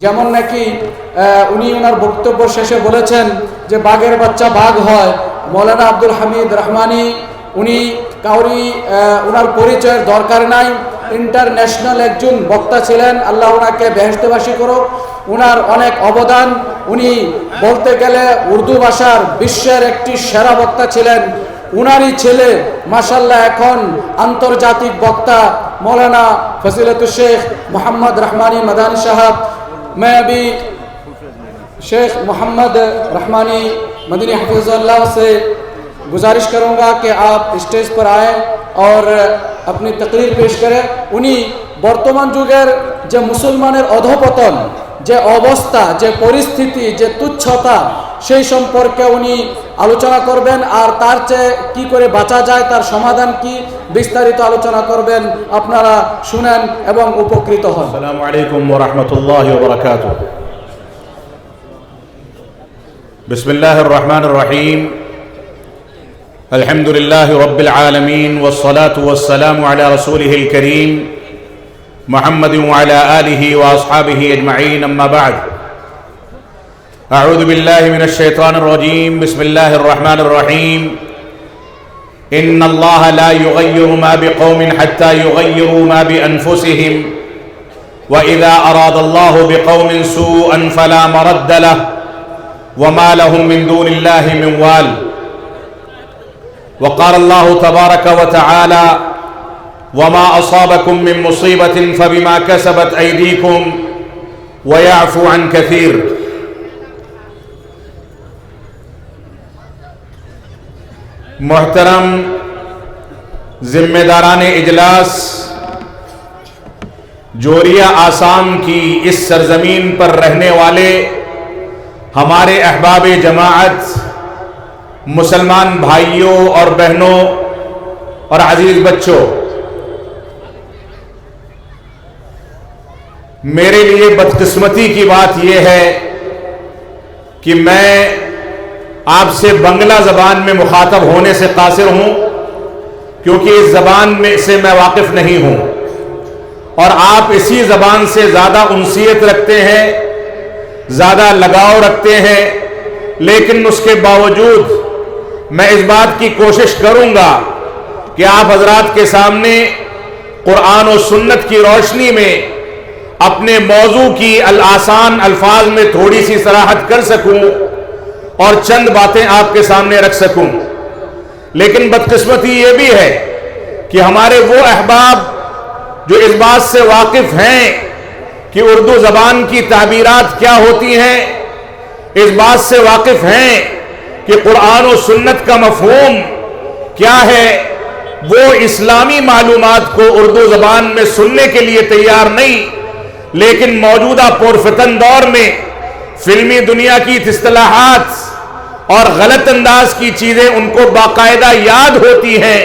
যেমন নাকি উনি ওনার বক্তব্য শেষে বলেছেন যে বাঘের বাচ্চা বাঘ হয়। মৌলানা আব্দুল হামিদ রহমানি উনি কাউরি ওনার পরিচয়ের দরকার নাই, ইন্টারন্যাশনাল একজন বক্তা ছিলেন, আল্লাহ ওনাকে বেহেশতবাসী করুক। ওনার অনেক অবদান, উনি বলতে গেলে উর্দু ভাষার বিশ্বের একটি সেরা বক্তা ছিলেন। উনারই ছেলে মাশাআল্লাহ এখন আন্তর্জাতিক বক্তা मौलाना फजीलतुल शेख मोहम्मद रहमानी मदानी साहब। मैं अभी शेख मोहम्मद रहमानी मदनी हफीज़ुल्लाह से गुजारिश करूँगा कि आप स्टेज पर आए और अपनी तकरीर पेश करें। उन्हीं बर्तमान जुगेर जे मुसलमानेर अधोपतन, যে অবস্থা, যে পরিস্থিতি, যে তুচ্ছতা, সেই সম্পর্কে উনি আলোচনা করবেন। আর তার চেয়ে কি করে বাঁচা যায়, তার সমাধান কি, বিস্তারিত আলোচনা করবেন। আপনারা শুনেন এবং উপকৃত হন। আসসালামু আলাইকুম ওয়া রাহমাতুল্লাহি ওয়া বারাকাতুহু। বিসমিল্লাহির রহমানির রহিম। আলহামদুলিল্লাহি রাব্বিল আলামিন ওয়াস সালাতু ওয়াস সালামু আলা রাসূলিহিল কারীম محمد وعلى آله وأصحابه أجمعين أما بعد أعوذ بالله من الشيطان الرجيم بسم الله الرحمن الرحيم إن الله لا يغير ما بقوم حتى يغيروا ما بأنفسهم وإذا أراد الله بقوم سوءا فلا مرد له وما لهم من دون الله من وال وقال الله تبارك وتعالى وما أصابكم من مصيبة فبما كسبت أيديكم ويعفو عن كثير۔ محترم ذمہ داران اجلاس، جوریہ آسام کی اس سرزمین پر رہنے والے ہمارے احباب جماعت، مسلمان بھائیوں اور بہنوں اور عزیز بچوں، میرے لیے بدقسمتی کی بات یہ ہے کہ میں آپ سے بنگلہ زبان میں مخاطب ہونے سے قاصر ہوں، کیونکہ اس زبان میں سے میں واقف نہیں ہوں، اور آپ اسی زبان سے زیادہ انسیت رکھتے ہیں، زیادہ لگاؤ رکھتے ہیں، لیکن اس کے باوجود میں اس بات کی کوشش کروں گا کہ آپ حضرات کے سامنے قرآن و سنت کی روشنی میں اپنے موضوع کی آسان الفاظ میں تھوڑی سی صراحت کر سکوں اور چند باتیں آپ کے سامنے رکھ سکوں۔ لیکن بدقسمتی یہ بھی ہے کہ ہمارے وہ احباب جو اس بات سے واقف ہیں کہ اردو زبان کی تعبیرات کیا ہوتی ہیں، اس بات سے واقف ہیں کہ قرآن و سنت کا مفہوم کیا ہے، وہ اسلامی معلومات کو اردو زبان میں سننے کے لیے تیار نہیں، لیکن موجودہ پرفتن دور میں فلمی دنیا کی اصطلاحات اور غلط انداز کی چیزیں ان کو باقاعدہ یاد ہوتی ہیں،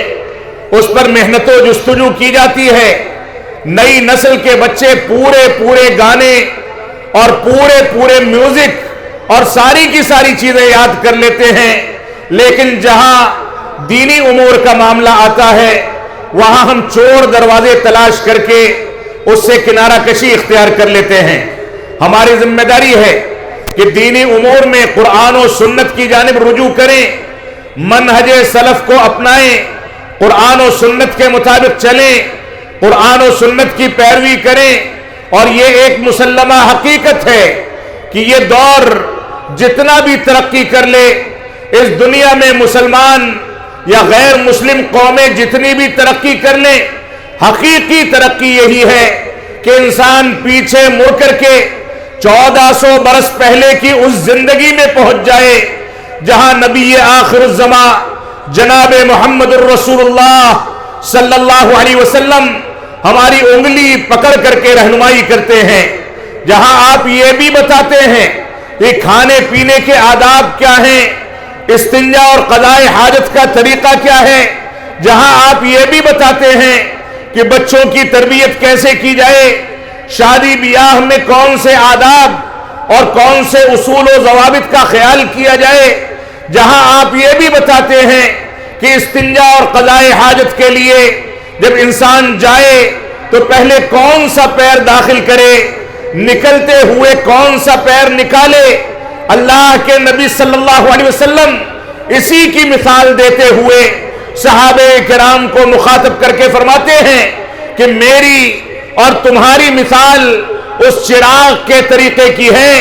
اس پر محنت و جستجو کی جاتی ہے۔ نئی نسل کے بچے پورے گانے اور پورے میوزک اور ساری کی ساری چیزیں یاد کر لیتے ہیں، لیکن جہاں دینی امور کا معاملہ آتا ہے وہاں ہم چور دروازے تلاش کر کے اس سے کنارہ کشی اختیار کر لیتے ہیں۔ ہماری ذمہ داری ہے کہ دینی امور میں قرآن و سنت کی جانب رجوع کریں، منہج سلف کو اپنائیں، قرآن و سنت کے مطابق چلیں، قرآن و سنت کی پیروی کریں۔ اور یہ ایک مسلمہ حقیقت ہے کہ یہ دور جتنا بھی ترقی کر لے، اس دنیا میں مسلمان یا غیر مسلم قومیں جتنی بھی ترقی کر لیں، حقیقی ترقی یہی ہے کہ انسان پیچھے مڑ کر کے 1400 برس پہلے کی اس زندگی میں پہنچ جائے جہاں نبی آخر الزمان جناب محمد الرسول اللہ صلی اللہ علیہ وسلم ہماری انگلی پکڑ کر کے رہنمائی کرتے ہیں، جہاں آپ یہ بھی بتاتے ہیں کہ کھانے پینے کے آداب کیا ہیں، استنجا اور قضاء حاجت کا طریقہ کیا ہے، جہاں آپ یہ بھی بتاتے ہیں کہ بچوں کی تربیت کیسے کی جائے، شادی بیاہ میں کون سے آداب اور کون سے اصول و ضوابط کا خیال کیا جائے، جہاں آپ یہ بھی بتاتے ہیں کہ استنجا اور قضاء حاجت کے لیے جب انسان جائے تو پہلے کون سا پیر داخل کرے، निकलते हुए कौन सा पैर निकाले। अल्लाह के नबी सल्लल्लाहु अलैहि वसल्लम इसी की मिसाल देते हुए सहाबे किराम को मुखातब करके फरमाते हैं कि मेरी और तुम्हारी मिसाल उस चिराग के तरीके की है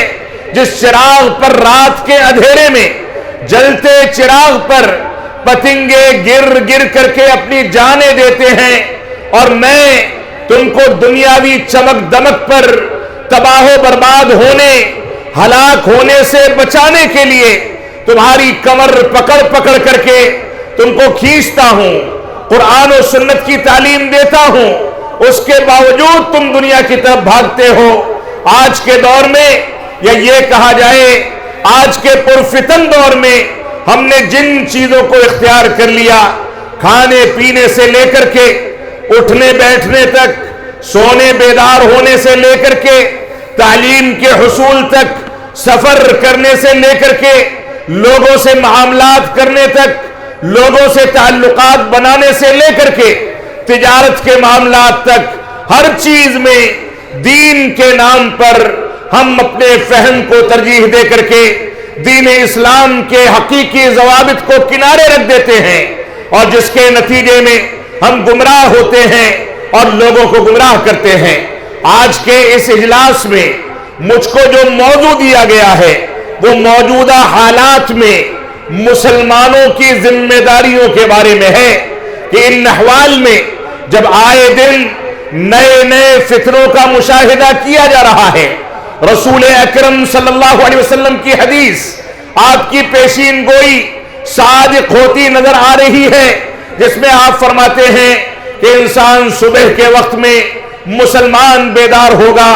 जिस चिराग पर रात के अंधेरे में जलते चिराग पर पतंगे गिर गिर करके अपनी जानें देते हैं, और मैं तुमको दुनियावी चमक दमक पर तबाह बर्बाद होने हलाक होने से बचाने के लिए तुम्हारी कमर पकड़ पकड़ करके तुमको खींचता हूं, कुरान और सुन्नत की तालीम देता हूं, उसके बावजूद तुम दुनिया की तरफ भागते हो। आज के दौर में, या ये कहा जाए आज के पुरफितन दौर में, हमने जिन चीजों को इख्तियार कर लिया, खाने पीने से लेकर के उठने बैठने तक, सोने बेदार होने से लेकर के तालीम के हुसूल तक, सफर करने से लेकर के लोगों से मामलात करने तक, लोगों से ताल्लुकात बनाने से लेकर के तिजारत के मामलात तक, हर चीज में दीन के नाम पर हम अपने फहम को तरजीह दे करके दीन इस्लाम के हकीकी ज़वाबित को किनारे रख देते हैं, और जिसके नतीजे में हम गुमराह होते हैं और लोगों को गुमराह करते हैं। आज के इस इजलास में मुझको जो मौजू दिया गया है वो मौजूदा हालात में मुसलमानों की जिम्मेदारियों के बारे में है कि इन अहवाल में जब आए दिन नए नए फितरों का मुशाहिदा किया जा रहा है, रसूल अकरम सल्लल्लाहु अलैहि वसल्लम की हदीस आपकी पेशीन गोई सादिक होती नजर आ रही है, जिसमें आप फरमाते हैं कि इंसान सुबह के वक्त में मुसलमान बेदार होगा,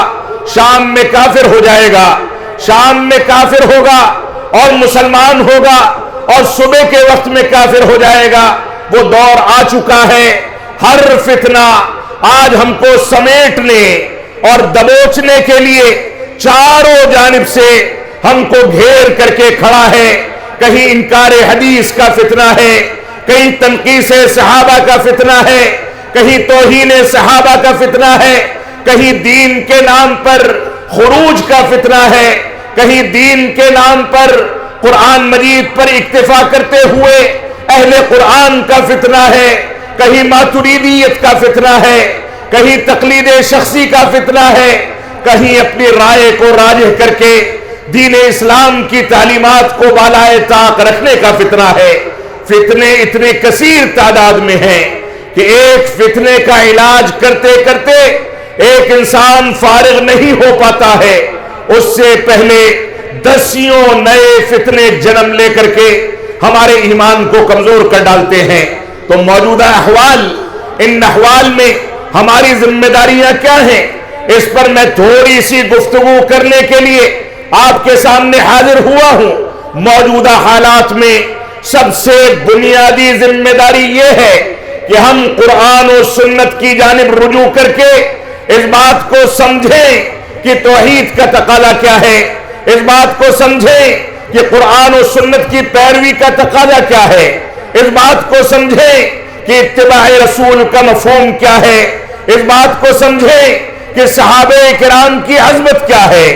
शाम में काफिर हो जाएगा, शाम में काफिर होगा और मुसलमान होगा, और सुबह के वक्त में काफिर हो जाएगा। वो दौर आ चुका है। हर फितना आज हमको समेटने और दबोचने के लिए चारों जानिब से हमको घेर करके खड़ा है। कहीं इनकार हदीस का फितना है, कहीं तनकीस सहाबा का फितना है, कहीं तौहीन सहाबा का फितना है, कहीं दीन के नाम पर खुरूज का फितना है, कहीं दीन के नाम पर कुरान मजीद पर इक्तिफा करते हुए अहले कुरान का फितना है, कहीं मातुरीदियत का फितना है, कहीं तकलीद शख्सी का फितना है, कहीं अपनी राय को राजिह करके दीन इस्लाम की तालीमात को बालाए ताक रखने का फितना है। फितने इतने कसीर तादाद में हैं कि एक फितने का इलाज करते करते एक इंसान फारिग नहीं हो पाता है, उससे पहले दसियों नए फितने जन्म लेकर के हमारे ईमान को कमजोर कर डालते हैं। तो मौजूदा अहवाल, इन अहवाल में हमारी जिम्मेदारियां क्या हैं, इस पर मैं थोड़ी सी गुफ्तगू करने के लिए आपके सामने हाजिर हुआ हूं। मौजूदा हालात में सबसे बुनियादी जिम्मेदारी यह है कि हम कुरान और सुन्नत की जानिब रुजू करके इस बात को समझें कि तौहीद का तकाजा क्या है, इस बात को समझें कि कुरान और सुन्नत की पैरवी का तकाजा क्या है, इस बात को समझें कि इत्तिबाए रसूल का मफहूम क्या है, इस बात को समझें कि सहाबे किराम की अज़मत क्या है,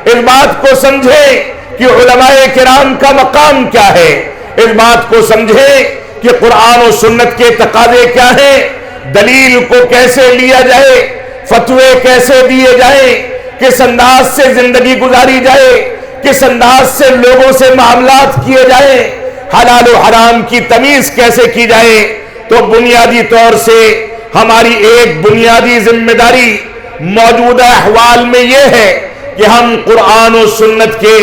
इस बात को समझें कि उलमाए किराम का मकाम क्या है, इस बात को समझें कि कुरान और सुन्नत के तकाजे क्या है, दलील को कैसे लिया जाए, फतवे कैसे दिए जाए, किस अंदाज से जिंदगी गुजारी जाए, किस अंदाज से लोगों से मामलात किए जाए, हलाल और हराम की तमीज कैसे की जाए। तो बुनियादी तौर से हमारी एक बुनियादी जिम्मेदारी मौजूदा अहवाल में यह है कि हम कुरान और सुन्नत के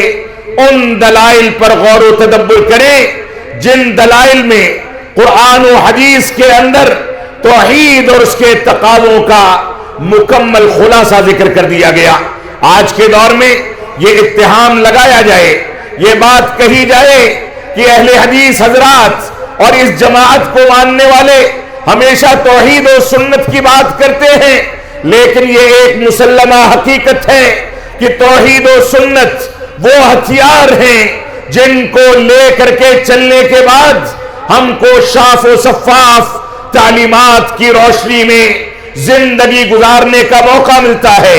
उन दलाइल पर गौर व तदब्बुर करें जिन दलाइल में कुरान और हदीस के अंदर तौहीद और उसके तकाज़ों का मुकम्मल खुलासा जिक्र कर दिया गया। आज के दौर में ये इत्तिहाम लगाया जाए, ये बात कही जाए कि अहले हदीस हजरात और इस जमात को मानने वाले हमेशा तौहीद और सुन्नत की बात करते हैं, लेकिन ये एक मुसल्लमा हकीकत है कि तौहीद और सुन्नत वो हथियार हैं जिनको ले करके चलने के बाद हमको साफ और शफाफ तालीमात की रोशनी में जिंदगी गुजारने का मौका मिलता है।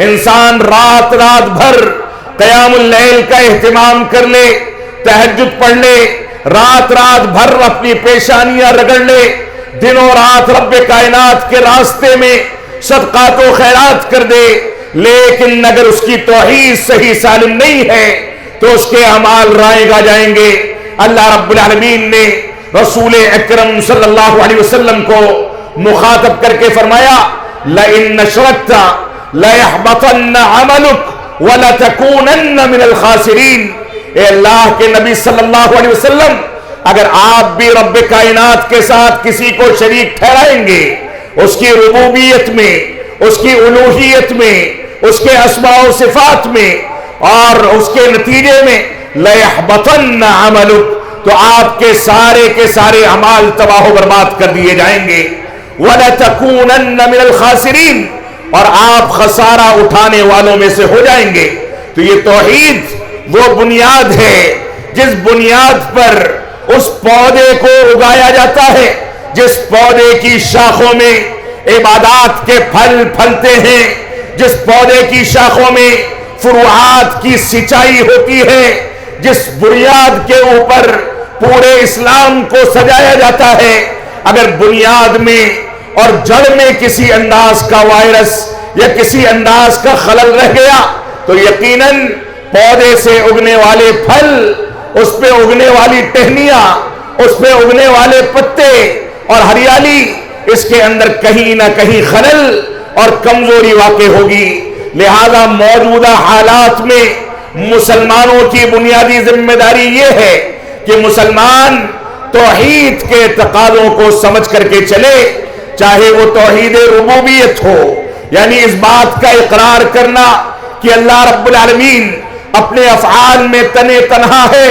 इंसान रात रात भर क़यामुल लैल का एहतिमाम कर ले, तहज्जुद पढ़ ले, रात रात भर अपनी पेशानियां रगड़ ले, दिनों रात रब्बे कायनात के रास्ते में सदकात व खैरात कर दे, लेकिन अगर उसकी तौहीद सही सालिम नहीं है तो उसके अमाल राएगा जाएंगे। अल्लाह रब्बुल आलमीन ने रसूल अकरम सल्लल्लाहु अलैहि वसल्लम को मुखातब करके फरमाया, लइन अशरकता लयहबतन्न अमलुक व लतकूनन्न मिनल खासिरीन। ए अल्लाह के नबी सल्लल्लाहु अलैहि वसल्लम, अगर आप भी रब्बे कायनात के साथ किसी को शरीक ठहराएंगे, उसकी रुबूबियत में, उसकी उलूहियत में, उसके अस्मा व सिफात में, और उसके नतीजे में लयहबतन्न अमलुक, तो आपके सारे के सारे अमाल तबाह बर्बाद कर दिए जाएंगे। वलतकूनन्न मिनल खासिरीन, और आप खसारा उठाने वालों में से हो जाएंगे। तो ये तौहीद वो बुनियाद है जिस बुनियाद पर उस पौधे को उगाया जाता है, जिस पौधे की शाखों में इबादात के फल फलते हैं, जिस पौधे की शाखों में फुरुआत की सिंचाई होती है, जिस बुनियाद के ऊपर पूरे इस्लाम को सजाया जाता है। अगर बुनियाद में और जड़ में किसी अंदाज का वायरस या किसी अंदाज का खलल रह गया तो यकीनन पौधे से उगने वाले फल, उस पे उगने वाली टहनियां, उस पे उगने वाले पत्ते और हरियाली, इसके अंदर कहीं ना कहीं खलल और कमजोरी वाक़ई होगी। लिहाजा मौजूदा हालात में मुसलमानों की बुनियादी जिम्मेदारी यह है कि मुसलमान तौहीद के तकाज़ों को समझ करके चले, चाहे वो तौहीद रुबूबियत हो, यानी इस बात का इकरार करना कि अल्लाह रब्बुल आलमीन अपने अफ़आल में तने तन्हा है,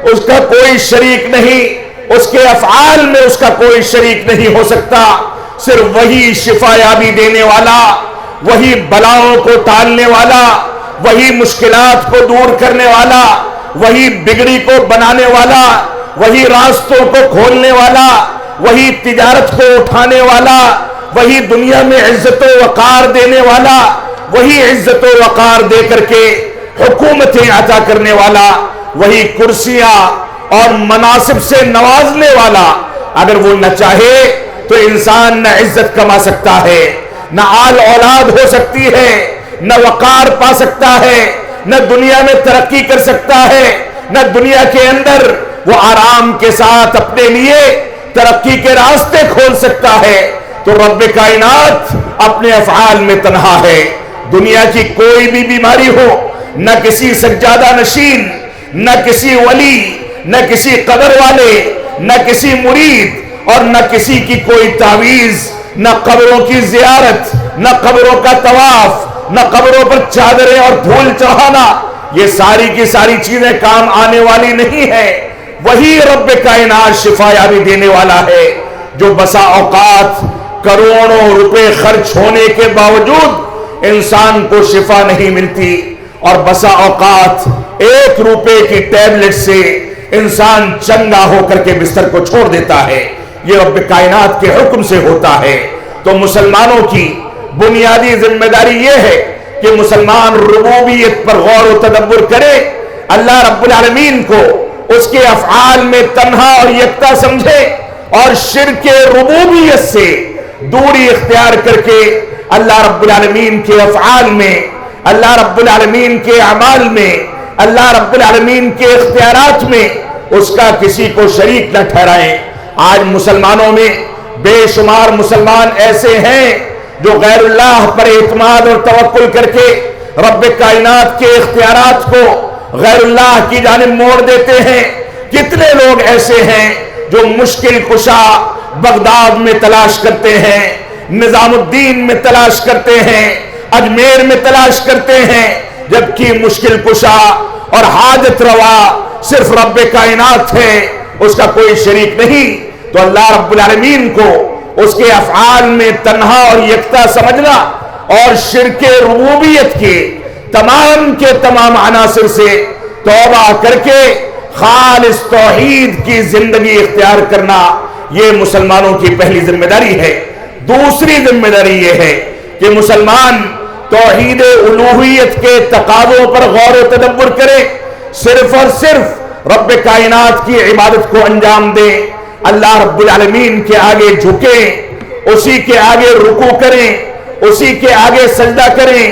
उसका कोई शरीक नहीं, उसके अफ़आल में उसका कोई शरीक नहीं हो सकता। सिर्फ वही शिफायाबी देने वाला, वही बलाओं को टालने वाला, वही मुश्किलात को दूर करने वाला, वही बिगड़ी को बनाने वाला, वही रास्तों को खोलने वाला, वही तिजारत को उठाने वाला, वही दुनिया में इज्जत व वक़ार देने वाला, वही इज्जत व वक़ार दे करके हुकूमतें अता करने वाला, वही कुर्सियां और मनासिब से नवाजने वाला, अगर वो न चाहे तो इंसान न इज्जत कमा सकता है, न आल औलाद हो सकती है, न वक़ार पा सकता है, न दुनिया में तरक्की कर सकता है, न दुनिया के अंदर वो आराम के साथ अपने लिए तरक्की के रास्ते खोल सकता है। तो रब्बे कायनात अपने अफ़आल में तन्हा है। दुनिया की कोई भी बीमारी हो, न किसी सज्जादा नशीन, न किसी वली, न किसी कदर वाले, न किसी मुरीद, और न किसी की कोई तावीज, न कब्रों की जियारत, न कब्रों का तवाफ, न कब्रों पर चादरें और फूल चढ़ाना, ये सारी की सारी चीजें काम आने वाली नहीं है। वही रब्बे कायनात शिफायाबी देने वाला है, जो बसा औकात करोड़ों रुपए खर्च होने के बावजूद इंसान को शिफा नहीं मिलती, और बसा औकात 1 रुपए की टैबलेट से इंसान चंगा होकर के बिस्तर को छोड़ देता है। ये रब्बे कायनात के हुक्म से होता है। तो मुसलमानों की बुनियादी जिम्मेदारी यह है कि मुसलमान रुबूबियत पर गौर व तदब्बुर करे, अल्लाह रब्बुल आलमीन को उसके अफ़आल में तन्हा और यकता समझे, और शिर्क रुबूबियत से दूरी इख्तियार करके अल्लाह रब्बुल आलमीन के अफ़आल में, अल्लाह रब्बुल आलमीन के अमाल में, अल्लाह रब्बुल आलमीन के इख्तियारात में उसका किसी को शरीक न ठहराएं। आज मुसलमानों में बेशुमार मुसलमान ऐसे हैं जो गैरुल्लाह पर इत्माद और तवक्कुल करके रब्बे कायनात के इख्तियारात को गैरुल्लाह की जानिब मोड़ देते हैं। कितने लोग ऐसे हैं जो मुश्किल कुशा बगदाद में तलाश करते हैं, निजामुद्दीन में तलाश करते हैं, अजमेर में तलाश करते हैं, जबकि मुश्किल कुशा और हाजत रवा सिर्फ रब्बे कायनात है, उसका कोई शरीक नहीं। तो अल्लाह रब्बुल आलमीन को उसके अफ़आल में तन्हा और यकता समझना और शिर्के रुबूबियत के तमाम अनासिर से तौबा करके खालिस तौहीद की जिंदगी इख्तियार करना, ये मुसलमानों की पहली जिम्मेदारी है। दूसरी जिम्मेदारी ये है कि मुसलमान तौहीद उलूहियत के तकाज़ों पर गौर व तदब्बुर करें, सिर्फ और सिर्फ रब्ब कायनात की इबादत को अंजाम दें, अल्लाह रब्बुल आलमीन के आगे झुकें, उसी के आगे रुकू करें, उसी के आगे सजदा करें,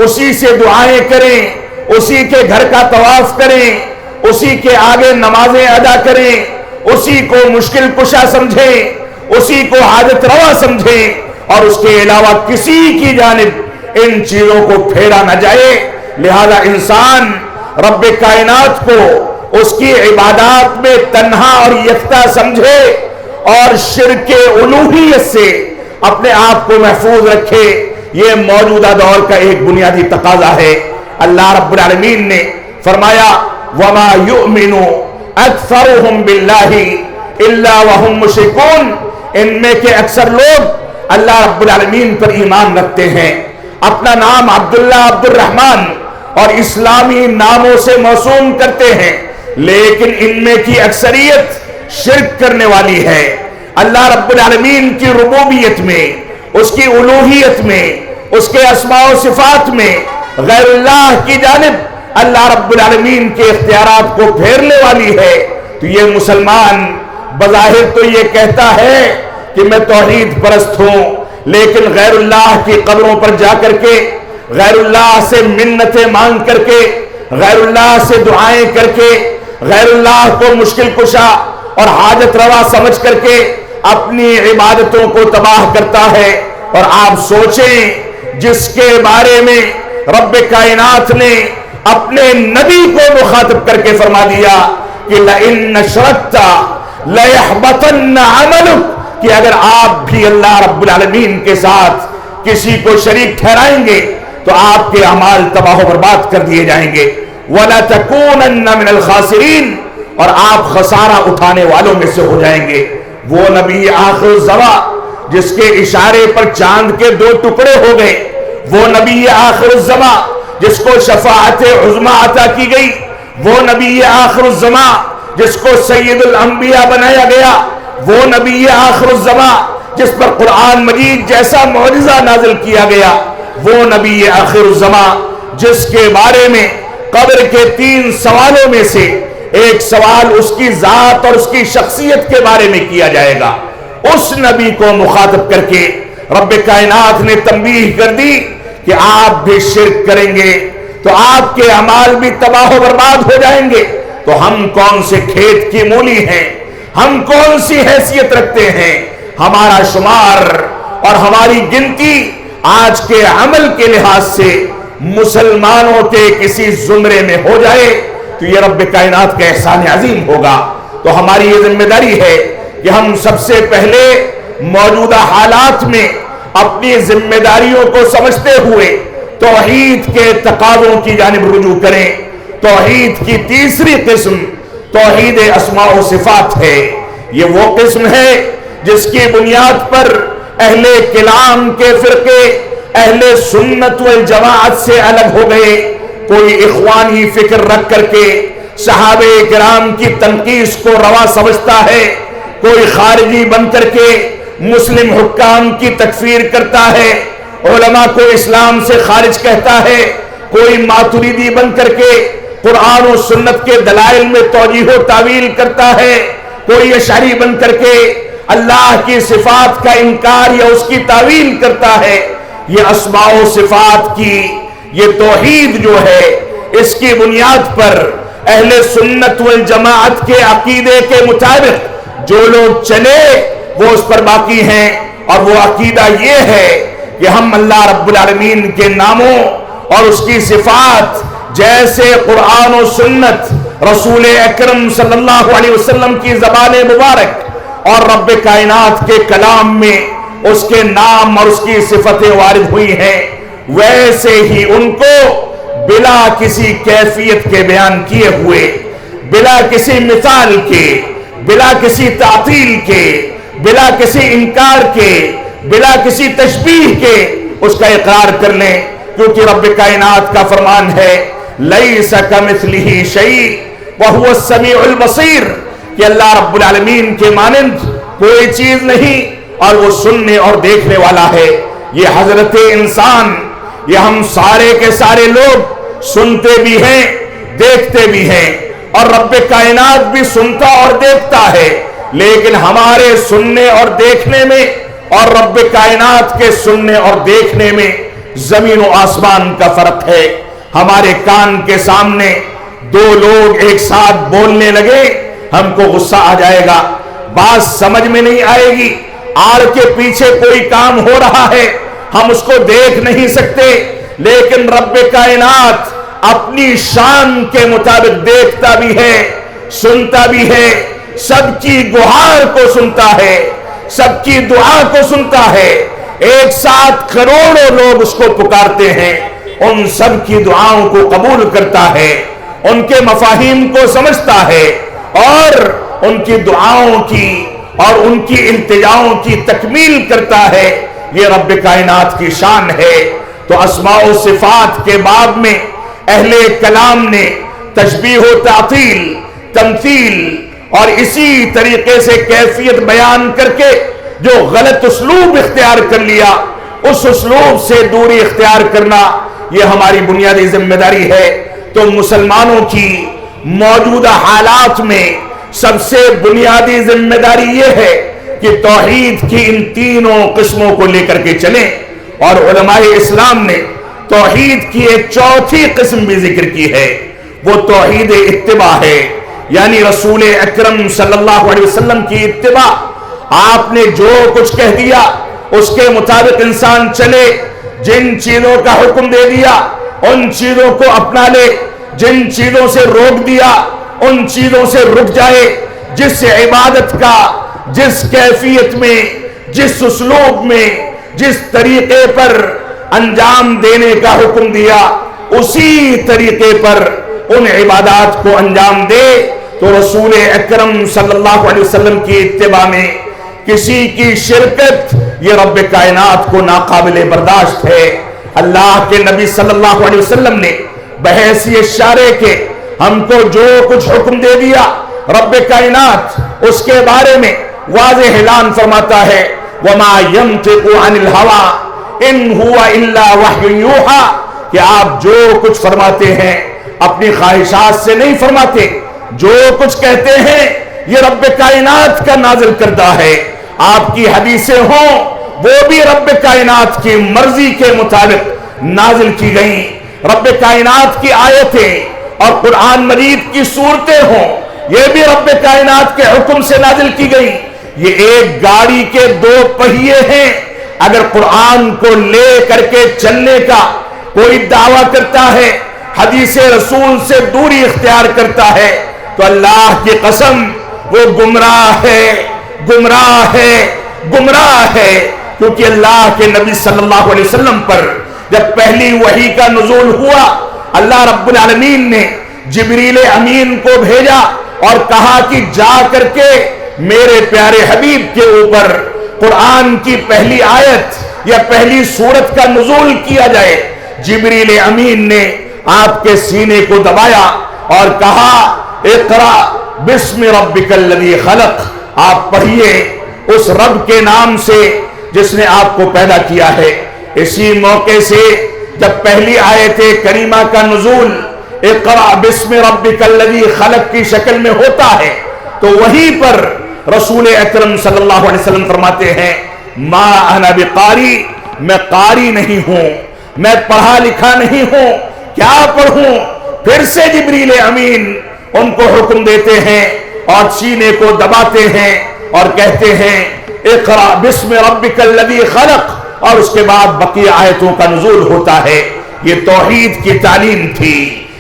उसी से दुआएं करें, उसी के घर का तवाफ करें, उसी के आगे नमाजें अदा करें, उसी को मुश्किल कुशा समझें, उसी को हाजत रवा समझें और उसके अलावा किसी की जानिब इन चीजों को फेरा न जाए। लिहाजा इंसान रब्ब कायनात को उसकी इबादत में तन्हा और यफ्ता समझे और शिर्क उलूहियत से अपने आप को महफूज रखे। ये मौजूदा दौर का एक बुनियादी तकाजा है। अल्लाह रब्बुल आलमीन ने फरमाया, वमा युमिनु अक्सरुहुम बिल्लाहि इल्ला वहुम मुशरिकून, इनमें के अक्सर लोग अल्लाह रब्बुल आलमीन पर ईमान रखते हैं, अपना नाम अब्दुल्ला अब्दुर्रहमान और इस्लामी नामों से मौसूम करते हैं, लेकिन इनमें की अक्सरियत शिर्क करने वाली है। अल्लाह रब्बुल आलमीन की रुबूबियत में, उसकी उलूहियत में, उसके अस्मा व सिफात में गैरुल्लाह की जानिब अल्लाह रब्बुल आलमीन के इख्तियारात को फेरने वाली है। तो ये मुसलमान बज़ाहिर तो ये कहता है कि मैं तौहीद परस्त हूं, लेकिन गैरुल्लाह की कब्रों पर जाकर के, गैरुल्लाह से मिन्नतें मांग करके, गैरुल्लाह से दुआएं करके, गैरुल्लाह को मुश्किल कुशा और हाजत रवा समझ करके अपनी इबादतों को तबाह करता है। और आप सोचें, जिसके बारे में रब्ब कायनात ने अपने नबी को मुखातिब करके फरमा दिया कि लइन अशरकता लयहबतन्न अमलुक, कि अगर आप भी अल्लाह रब्बुल आलमीन के साथ किसी को शरीक ठहराएंगे तो आपके अमाल तबाह बर्बाद कर दिए जाएंगे। वला तकूनन्न मिनल खासिरीन, और आप खसारा उठाने वालों में से हो जाएंगे। वो नबी आखिर ज़मा जिसके इशारे पर चांद के दो टुकड़े हो गए, वो नबी आखिर ज़मा जिसको शफाअत उज़्मा अता की गई, वो नबी आखिर ज़मा जिसको सैयदुल अंबिया बनाया गया, वो नबी आखिर ज़मा जिस पर कुरान मजीद जैसा मौजिज़ा नाज़िल किया गया, वो नबी आखिर ज़मा जिसके बारे में कब्र के 3 सवालों में से एक सवाल उसकी जात और उसकी शख्सियत के बारे में किया जाएगा। उस नबी को मुखातिब करके रब्ब कायनात ने तंबीह कर दी कि आप भी शिर्क करेंगे तो आपके अमाल भी तबाह बर्बाद हो जाएंगे। तो हम कौन से खेत की मूली हैं, हम कौन सी हैसियत रखते हैं, हमारा शुमार और हमारी गिनती आज के अमल के लिहाज से मुसलमानों के किसी जुमरे में हो जाए तो ये रब्ब कायनात का एहसान अजीम होगा। तो हमारी ये जिम्मेदारी है कि हम सबसे पहले मौजूदा हालात में अपनी जिम्मेदारियों को समझते हुए तौहीद के तकाज़ों की जानिब रुजू करें। तौहीद की तीसरी किस्म तौहीद अस्मा व सिफात है। ये वो किस्म है जिसकी बुनियाद पर अहले कलाम के फिरके अहले सुन्नत वल जमाअत से अलग हो गए। कोई इख्वानी फिक्र रख करके सहाबे किराम की तनकीस को रवा समझता है, कोई खारिजी बन करके मुस्लिम हुक्काम की तकफीर करता है, उलमा को इस्लाम से खारिज कहता है, कोई मातुरीदी बन करके कुरान और सुन्नत के दलाइल में तौजीह तावील करता है, कोई अशअरी बन करके अल्लाह की सिफात का इनकार या उसकी तावील करता है। ये अस्मा व सिफात की ये तौहीद जो है, इसकी बुनियाद पर अहले सुन्नत वल जमाअत के अकीदे के मुताबिक जो लोग चले वो उस पर बाकी हैं। और वो अकीदा ये है कि हम अल्लाह रब्बुल आलमीन के नामों और उसकी सिफात जैसे कुरान और सुन्नत रसूल अकरम सल्लल्लाहु अलैहि वसल्लम की ज़बान मुबारक और रब्ब कायनात के कलाम में उसके नाम और उसकी सिफतें वारिद हुई हैं, वैसे ही उनको बिला किसी कैफियत के बयान किए हुए, बिला किसी मिसाल के, बिला किसी तातील के, बिला किसी इनकार के, बिला किसी तशबीह के उसका इकरार कर लें। क्योंकि रब्ब कायनात का फरमान है लैसा कमिस्लिही शै व हुवा समीउल बसीर, कि अल्लाह रब्बुल आलमीन के मानंद कोई चीज नहीं और वो सुनने और देखने वाला है। ये हजरत इंसान یہ ہم سارے کے سارے لوگ سنتے بھی ہیں، دیکھتے بھی ہیں، اور رب کائنات بھی سنتا اور دیکھتا ہے، لیکن ہمارے سننے اور دیکھنے میں اور رب کائنات کے سننے اور دیکھنے میں زمین و آسمان کا فرق ہے۔ ہمارے کان کے سامنے دو لوگ ایک ساتھ بولنے لگے، ہم کو غصہ آ جائے گا، بات سمجھ میں نہیں آئے گی، آڑ کے پیچھے کوئی کام ہو رہا ہے، ہم اس کو دیکھ نہیں سکتے، لیکن رب کائنات اپنی شان کے مطابق دیکھتا بھی ہے، سنتا بھی ہے، سب کی گہار کو سنتا ہے، سب کی دعا کو سنتا ہے۔ ایک ساتھ کروڑوں لوگ اس کو پکارتے ہیں، ان سب کی دعاؤں کو قبول کرتا ہے، ان کے مفاہیم کو سمجھتا ہے، اور ان کی دعاؤں کی اور ان کی التجاؤں کی تکمیل کرتا ہے۔ یہ رب کائنات کی شان ہے۔ تو اسماء و صفات کے باب میں اہل کلام نے تشبیہ و تعطیل، تمثیل اور اسی طریقے سے کیفیت بیان کر کے جو غلط اسلوب اختیار کر لیا، اس اسلوب سے دوری اختیار کرنا یہ ہماری بنیادی ذمہ داری ہے۔ تو مسلمانوں کی موجودہ حالات میں سب سے بنیادی ذمہ داری یہ ہے کہ توحید کی ان تینوں قسموں کو لے کر کے چلیں، اور علماء اسلام نے توحید کی ایک چوتھی قسم بھی ذکر کی ہے، وہ توحید اتباع ہے، یعنی رسول اکرم صلی اللہ علیہ وسلم کی اتباع۔ آپ نے جو کچھ کہہ دیا اس کے مطابق انسان چلے، جن چیزوں کا حکم دے دیا ان چیزوں کو اپنا لے، جن چیزوں سے روک دیا ان چیزوں سے رک جائے، جس عبادت کا جس کیفیت میں، جس اسلوب میں، جس طریقے پر انجام دینے کا حکم دیا اسی طریقے پر ان عبادات کو انجام دے۔ تو رسول اکرم صلی اللہ علیہ وسلم کی اتباع میں کسی کی شرکت یہ رب کائنات کو ناقابل برداشت ہے۔ اللہ کے نبی صلی اللہ علیہ وسلم نے بحیثیت اشارے کے ہم کو جو کچھ حکم دے دیا، رب کائنات اس کے بارے میں واضح اعلان فرماتا ہے، وَمَا يَنْطِقُ عَنِ الْهَوَىٰ إِنْ هُوَ إِلَّا وَحْيٌ يُوحَىٰ، کہ آپ جو کچھ فرماتے ہیں اپنی خواہشات سے نہیں فرماتے، جو کچھ کہتے ہیں یہ رب کائنات کا نازل کردہ ہے۔ آپ کی حدیثیں ہوں وہ بھی رب کائنات کی مرضی کے مطابق نازل کی گئیں، رب کائنات کی آیتیں اور قرآن مجید کی صورتیں ہوں یہ بھی رب کائنات کے حکم سے نازل کی گئی۔ یہ ایک گاڑی کے دو پہیے ہیں، اگر قرآن کو لے کر کے چلنے کا کوئی دعویٰ کرتا ہے، حدیث رسول سے دوری اختیار کرتا ہے، تو اللہ کی قسم وہ گمراہ ہے، گمراہ ہے، گمراہ ہے۔ کیونکہ اللہ کے نبی صلی اللہ علیہ وسلم پر جب پہلی وحی کا نزول ہوا، اللہ رب العالمین نے جبریل امین کو بھیجا اور کہا کہ جا کر کے میرے پیارے حبیب کے اوپر قرآن کی پہلی آیت یا پہلی سورت کا نزول کیا جائے۔ جبریل امین نے آپ کے سینے کو دبایا اور کہا اقرا بسم ربک الذی خلق، آپ پڑھیے اس رب کے نام سے جس نے آپ کو پیدا کیا ہے۔ اسی موقع سے جب پہلی آیت کریمہ کا نزول اقرا بسم ربک الذی خلق کی شکل میں ہوتا ہے، تو وہیں پر رسول اکرم صلی اللہ علیہ وسلم فرماتے ہیں ما انا بقاری، میں قاری نہیں ہوں، میں پڑھا لکھا نہیں ہوں، کیا پڑھوں؟ پھر سے جبریل امین ان کو حکم دیتے ہیں اور سینے کو دباتے ہیں اور کہتے ہیں اقرا بسم ربک الذی خلق، اور اس کے بعد بقیہ آیتوں کا نزول ہوتا ہے۔ یہ توحید کی تعلیم تھی،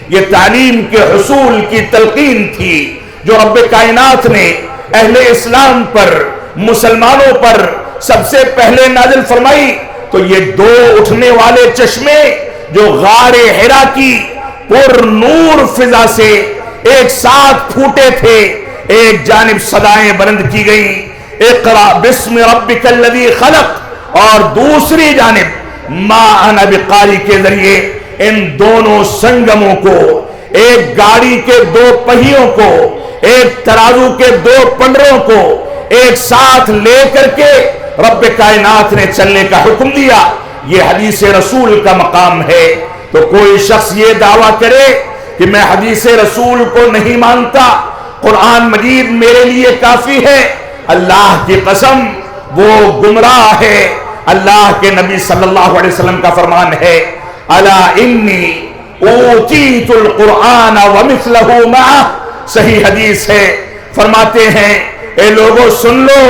یہ تعلیم کے حصول کی تلقین تھی جو رب کائنات نے اہل اسلام پر، مسلمانوں پر سب سے پہلے نازل فرمائی۔ تو یہ دو اٹھنے والے چشمے جو غار حرا کی پر نور فضا سے ایک ساتھ پھوٹے تھے، ایک جانب صدائیں بلند کی گئیں اقرا بسم ربک الذی خلق، اور دوسری جانب ما انا بقاری کے ذریعے ان دونوں سنگموں کو، ایک گاڑی کے دو پہیوں کو، ایک ترازو کے دو پنڈروں کو ایک ساتھ لے کر کے رب کائنات نے چلنے کا حکم دیا۔ یہ حدیث رسول کا مقام ہے۔ تو کوئی شخص یہ دعویٰ کرے کہ میں حدیث رسول کو نہیں مانتا، قرآن مجید میرے لیے کافی ہے، اللہ کی قسم وہ گمراہ ہے۔ اللہ کے نبی صلی اللہ علیہ وسلم کا فرمان ہے، الا انی اوتیت القرآن ومثلہ معہ، صحیح حدیث ہے، فرماتے ہیں اے لوگوں سن لو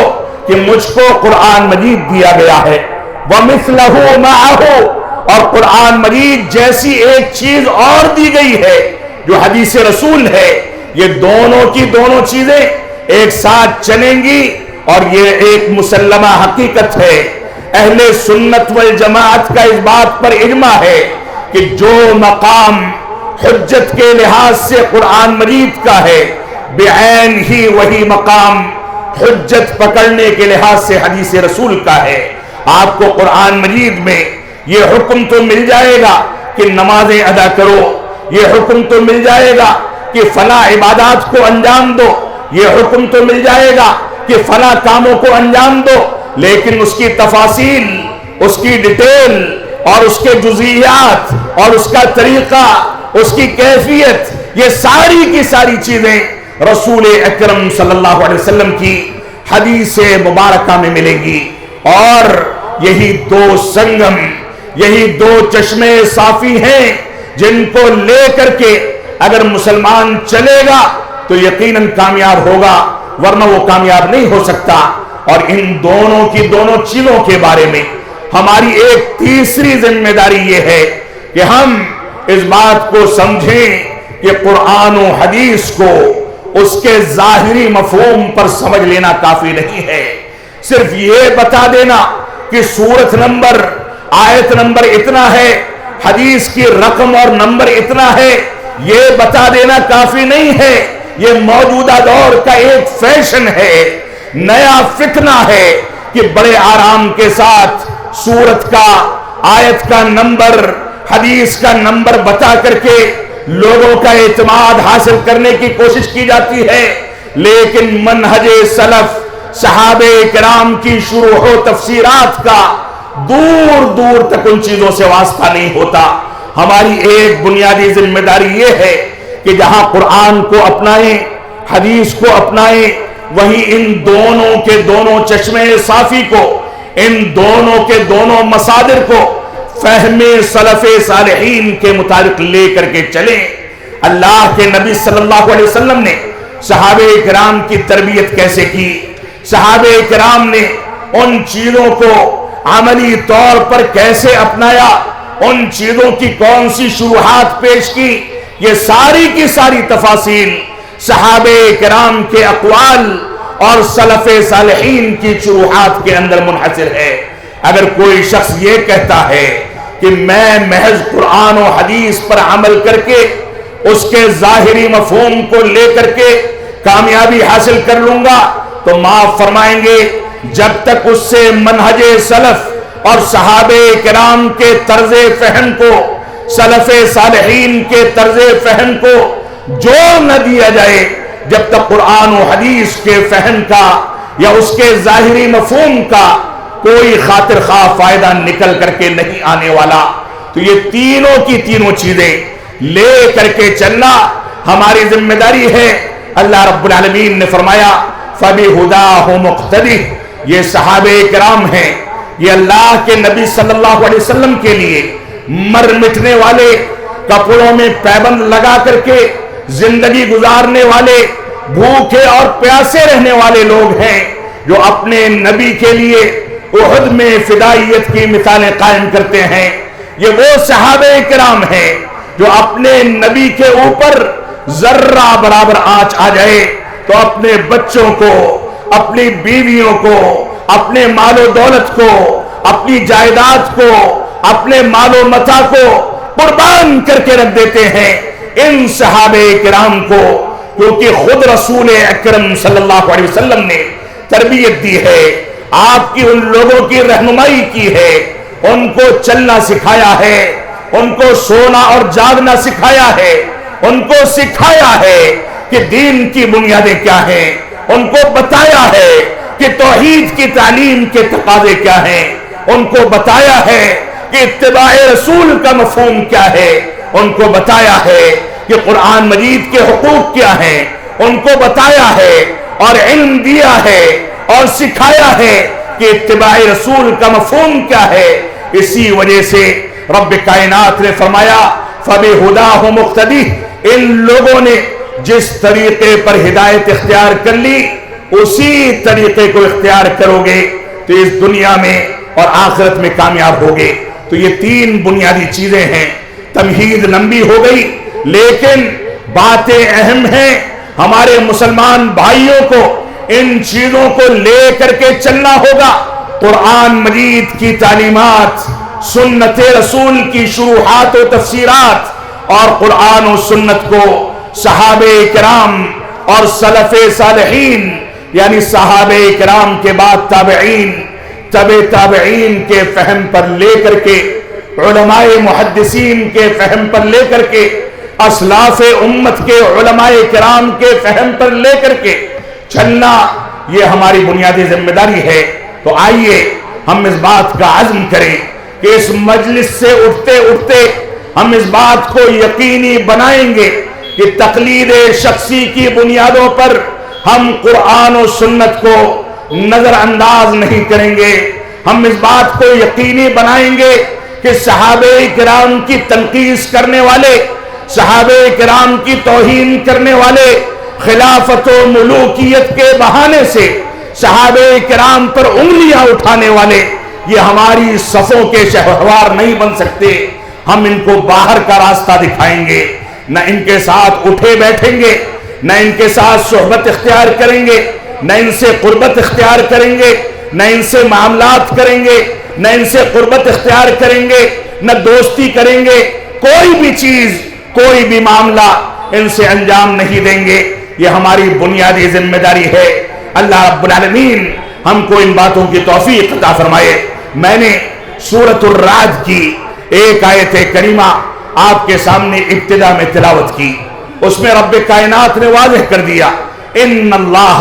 کہ مجھ کو قرآن مجید دیا گیا ہے، ومثلہ معہ، اور قرآن مجید جیسی ایک چیز اور دی گئی ہے جو حدیث رسول ہے۔ یہ دونوں کی دونوں چیزیں ایک ساتھ چلیں گی، اور یہ ایک مسلمہ حقیقت ہے۔ اہل سنت والجماعت کا اس بات پر اجماع ہے کہ جو مقام حجت کے لحاظ سے قرآن مجید کا ہے، بعین ہی وہی مقام حجت پکڑنے کے لحاظ سے حدیث رسول کا ہے۔ آپ کو قرآن مجید میں یہ حکم تو مل جائے گا کہ نمازیں ادا کرو، یہ حکم تو مل جائے گا کہ فلاں عبادات کو انجام دو، یہ حکم تو مل جائے گا کہ فلاں کاموں کو انجام دو، لیکن اس کی تفاصیل، اس کی ڈیٹیل اور اس کے جزئیات اور اس کا طریقہ، اس کی کیفیت، یہ ساری کی ساری چیزیں رسول اکرم صلی اللہ علیہ وسلم کی حدیث مبارکہ میں ملیں گی۔ اور یہی دو سنگم، یہی دو چشمے صافی ہیں جن کو لے کر کے اگر مسلمان چلے گا تو یقیناً کامیاب ہوگا، ورنہ وہ کامیاب نہیں ہو سکتا۔ اور ان دونوں کی دونوں چیزوں کے بارے میں ہماری ایک تیسری ذمہ داری یہ ہے کہ ہم اس بات کو سمجھیں کہ قرآن و حدیث کو اس کے ظاہری مفہوم پر سمجھ لینا کافی نہیں ہے۔ صرف یہ بتا دینا کہ سورت نمبر، آیت نمبر اتنا ہے، حدیث کی رقم اور نمبر اتنا ہے، یہ بتا دینا کافی نہیں ہے۔ یہ موجودہ دور کا ایک فیشن ہے، نیا فتنہ ہے کہ بڑے آرام کے ساتھ سورت کا، آیت کا نمبر، حدیث کا نمبر بتا کر کے لوگوں کا اعتماد حاصل کرنے کی کوشش کی جاتی ہے، لیکن منہج سلف، صحابہ کرام کی شروح و تفسیرات کا دور دور تک ان چیزوں سے واسطہ نہیں ہوتا۔ ہماری ایک بنیادی ذمہ داری یہ ہے کہ جہاں قرآن کو اپنائیں، حدیث کو اپنائیں، وہیں ان دونوں کے دونوں چشمے صافی کو، ان دونوں کے دونوں مصادر کو فہم سلف صالحین کے مطابق لے کر کے چلیں۔ اللہ کے نبی صلی اللہ علیہ وسلم نے صحابہ کرام کی تربیت کیسے کی، صحابہ کرام نے ان چیزوں کو عملی طور پر کیسے اپنایا، ان چیزوں کی کون سی شروحات پیش کی، یہ ساری کی ساری تفاصیل صحابہ کرام کے اقوال اور سلف صالحین کی شروحات کے اندر منحصر ہے۔ اگر کوئی شخص یہ کہتا ہے کہ میں محض قرآن و حدیث پر عمل کر کے اس کے ظاہری مفہوم کو لے کر کے کامیابی حاصل کر لوں گا، تو معاف فرمائیں گے، جب تک اس سے منہج سلف اور صحابہ کرام کے طرز فہم کو، سلف صالحین کے طرز فہم کو جوڑ نہ دیا جائے، جب تک قرآن و حدیث کے فہم کا یا اس کے ظاہری مفہوم کا کوئی خاطر خواہ فائدہ نکل کر کے نہیں آنے والا۔ تو یہ تینوں کی تینوں چیزیں لے کر کے چلنا ہماری ذمہ داری ہے۔ اللہ رب العالمین نے فرمایا فَبِهُدَاهُ مُقْتَدِهْ، یہ صحابہ کرام ہیں، یہ اللہ کے نبی صلی اللہ علیہ وسلم کے لیے مر مٹنے والے، کپڑوں میں پیبند لگا کر کے زندگی گزارنے والے، بھوکے اور پیاسے رہنے والے لوگ ہیں، جو اپنے نبی کے لیے احد میں فدائیت کی مثالیں قائم کرتے ہیں۔ یہ وہ صحابہ کرام ہیں جو اپنے نبی کے اوپر ذرہ برابر آنچ آ جائے تو اپنے بچوں کو، اپنی بیویوں کو، اپنے مال و دولت کو، اپنی جائیداد کو، اپنے مال و متاع کو قربان کر کے رکھ دیتے ہیں ان صحابہ کرام کو، کیونکہ خود رسول اکرم صلی اللہ علیہ وسلم نے تربیت دی ہے، آپ کی ان لوگوں کی رہنمائی کی ہے، ان کو چلنا سکھایا ہے، ان کو سونا اور جاگنا سکھایا ہے، ان کو سکھایا ہے کہ دین کی بنیادیں کیا ہیں، ان کو بتایا ہے کہ توحید کی تعلیم کے تقاضے کیا ہیں، ان کو بتایا ہے کہ اتباع رسول کا مفہوم کیا ہے، ان کو بتایا ہے کہ قرآن مجید کے حقوق کیا ہیں، ان کو بتایا ہے اور علم دیا ہے اور سکھایا ہے کہ اتباع رسول کا مفہوم کیا ہے۔ اسی وجہ سے رب کائنات نے فرمایا فَبِهُدَاهُ مُقْتَدِهْ، ان لوگوں نے جس طریقے پر ہدایت اختیار کر لی اسی طریقے کو اختیار کرو گے تو اس دنیا میں اور آخرت میں کامیاب ہوگے۔ تو یہ تین بنیادی چیزیں ہیں۔ تمہید لمبی ہو گئی لیکن باتیں اہم ہیں۔ ہمارے مسلمان بھائیوں کو ان چیزوں کو لے کر کے چلنا ہوگا۔ قرآن مجید کی تعلیمات، سنت رسول کی شروحات و تفسیرات اور قرآن و سنت کو صحابہ کرام اور سلف صالحین یعنی صحابہ کرام کے بعد تابعین، تبع تابعین کے فہم پر لے کر کے، علماء محدثین کے فہم پر لے کر کے، اسلاف امت کے علماء کرام کے فہم پر لے کر کے چلنا، یہ ہماری بنیادی ذمہ داری ہے۔ تو آئیے ہم اس بات کا عزم کریں کہ اس مجلس سے اٹھتے اٹھتے ہم اس بات کو یقینی بنائیں گے کہ تقلید شخصی کی بنیادوں پر ہم قرآن و سنت کو نظر انداز نہیں کریں گے۔ ہم اس بات کو یقینی بنائیں گے کہ صحابہ کرام کی تنقیص کرنے والے، صحابہ کرام کی توہین کرنے والے، خلافت و ملوکیت کے بہانے سے صحابہ کرام پر انگلیاں اٹھانے والے یہ ہماری صفوں کے شہوار نہیں بن سکتے۔ ہم ان کو باہر کا راستہ دکھائیں گے، نہ ان کے ساتھ اٹھے بیٹھیں گے، نہ ان کے ساتھ صحبت اختیار کریں گے، نہ ان سے قربت اختیار کریں گے، نہ ان سے معاملات کریں گے، نہ ان سے قربت اختیار کریں گے، نہ دوستی کریں گے، کوئی بھی چیز، کوئی بھی معاملہ ان سے انجام نہیں دیں گے۔ یہ ہماری بنیادی ذمہ داری ہے۔ اللہ رب العالمین ہم کو ان باتوں کی توفیق عطا فرمائے۔ میں نے سورۃ الرعد کی ایک آیت کریمہ آپ کے سامنے ابتدا میں تلاوت کی، اس میں رب کائنات نے واضح کر دیا ان اللہ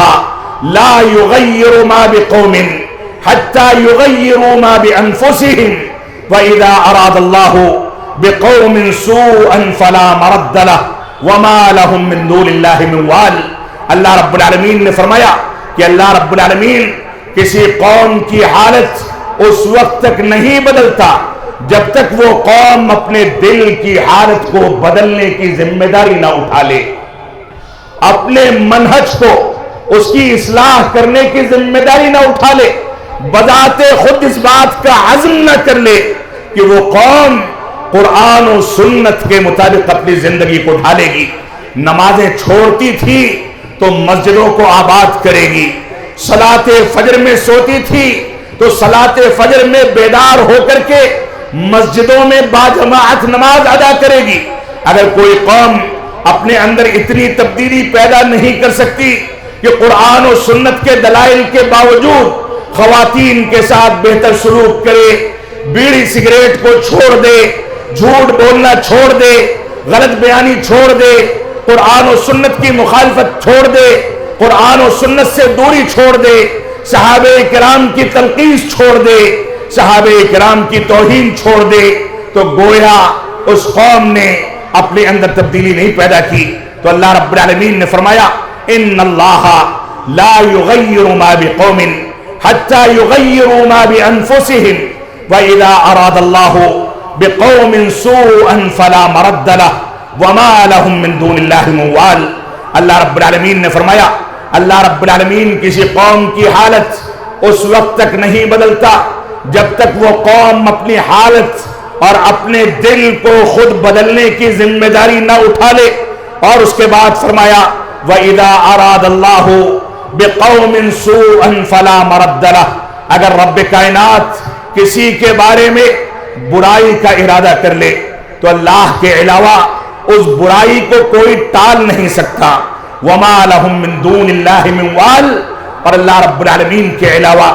لا یغیر ما بقوم حتی یغیروا ما بانفسہم واذا اراد اللہ بقوم سوءا فلا مرد لہ وما لهم من دون اللہ من وال۔ اللہ رب العالمین نے فرمایا کہ اللہ رب العالمین کسی قوم کی حالت اس وقت تک نہیں بدلتا جب تک وہ قوم اپنے دل کی حالت کو بدلنے کی ذمہ داری نہ اٹھا لے، اپنے منہج کو اس کی اصلاح کرنے کی ذمہ داری نہ اٹھا لے، بذات خود اس بات کا عزم نہ کر لے کہ وہ قوم قرآن و سنت کے مطابق اپنی زندگی کو ڈھالے گی۔ نمازیں چھوڑتی تھی تو مسجدوں کو آباد کرے گی، صلاۃ فجر میں سوتی تھی تو صلاۃ فجر میں بیدار ہو کر کے مسجدوں میں باجماعت نماز ادا کرے گی۔ اگر کوئی قوم اپنے اندر اتنی تبدیلی پیدا نہیں کر سکتی کہ قرآن و سنت کے دلائل کے باوجود خواتین کے ساتھ بہتر سلوک کرے، بیڑی سگریٹ کو چھوڑ دے، جھوٹ بولنا چھوڑ دے، غلط بیانی چھوڑ دے، قرآن و سنت کی مخالفت چھوڑ دے، قرآن و سنت سے دوری چھوڑ دے، صحابہ کرام کی تنقیص چھوڑ دے، صحابہ کرام کی توہین چھوڑ دے، تو گویا اس قوم نے اپنے اندر تبدیلی نہیں پیدا کی۔ تو اللہ رب العالمین نے فرمایا ان اللہ لا یغیر ما بقوم حتی یغیروا ما بانفسہم واذا اراد اللہ بقوم سوءا فلا مرد لہ وما لهم من دون اللہ من وال۔ اللہ رب العالمین نے فرمایا اللہ رب العالمین کسی قوم کی حالت اس وقت تک نہیں بدلتا جب تک وہ قوم اپنی حالت اور اپنے دل کو خود بدلنے کی ذمہ داری نہ اٹھا لے۔ اور اس کے بعد فرمایا وَإِذَا أَرَادَ اللَّهُ بِقَوْمٍ سُوءًا فَلَا مَرَدَّ لَهُ، اگر رب کائنات کسی کے بارے میں برائی کا ارادہ کر لے تو اللہ کے علاوہ اس برائی کو کوئی ٹال نہیں سکتا۔ وَمَا لَهُم مِّن دُونِ اللَّهِ مِن وَالٍ، اور اللہ رب العالمین کے علاوہ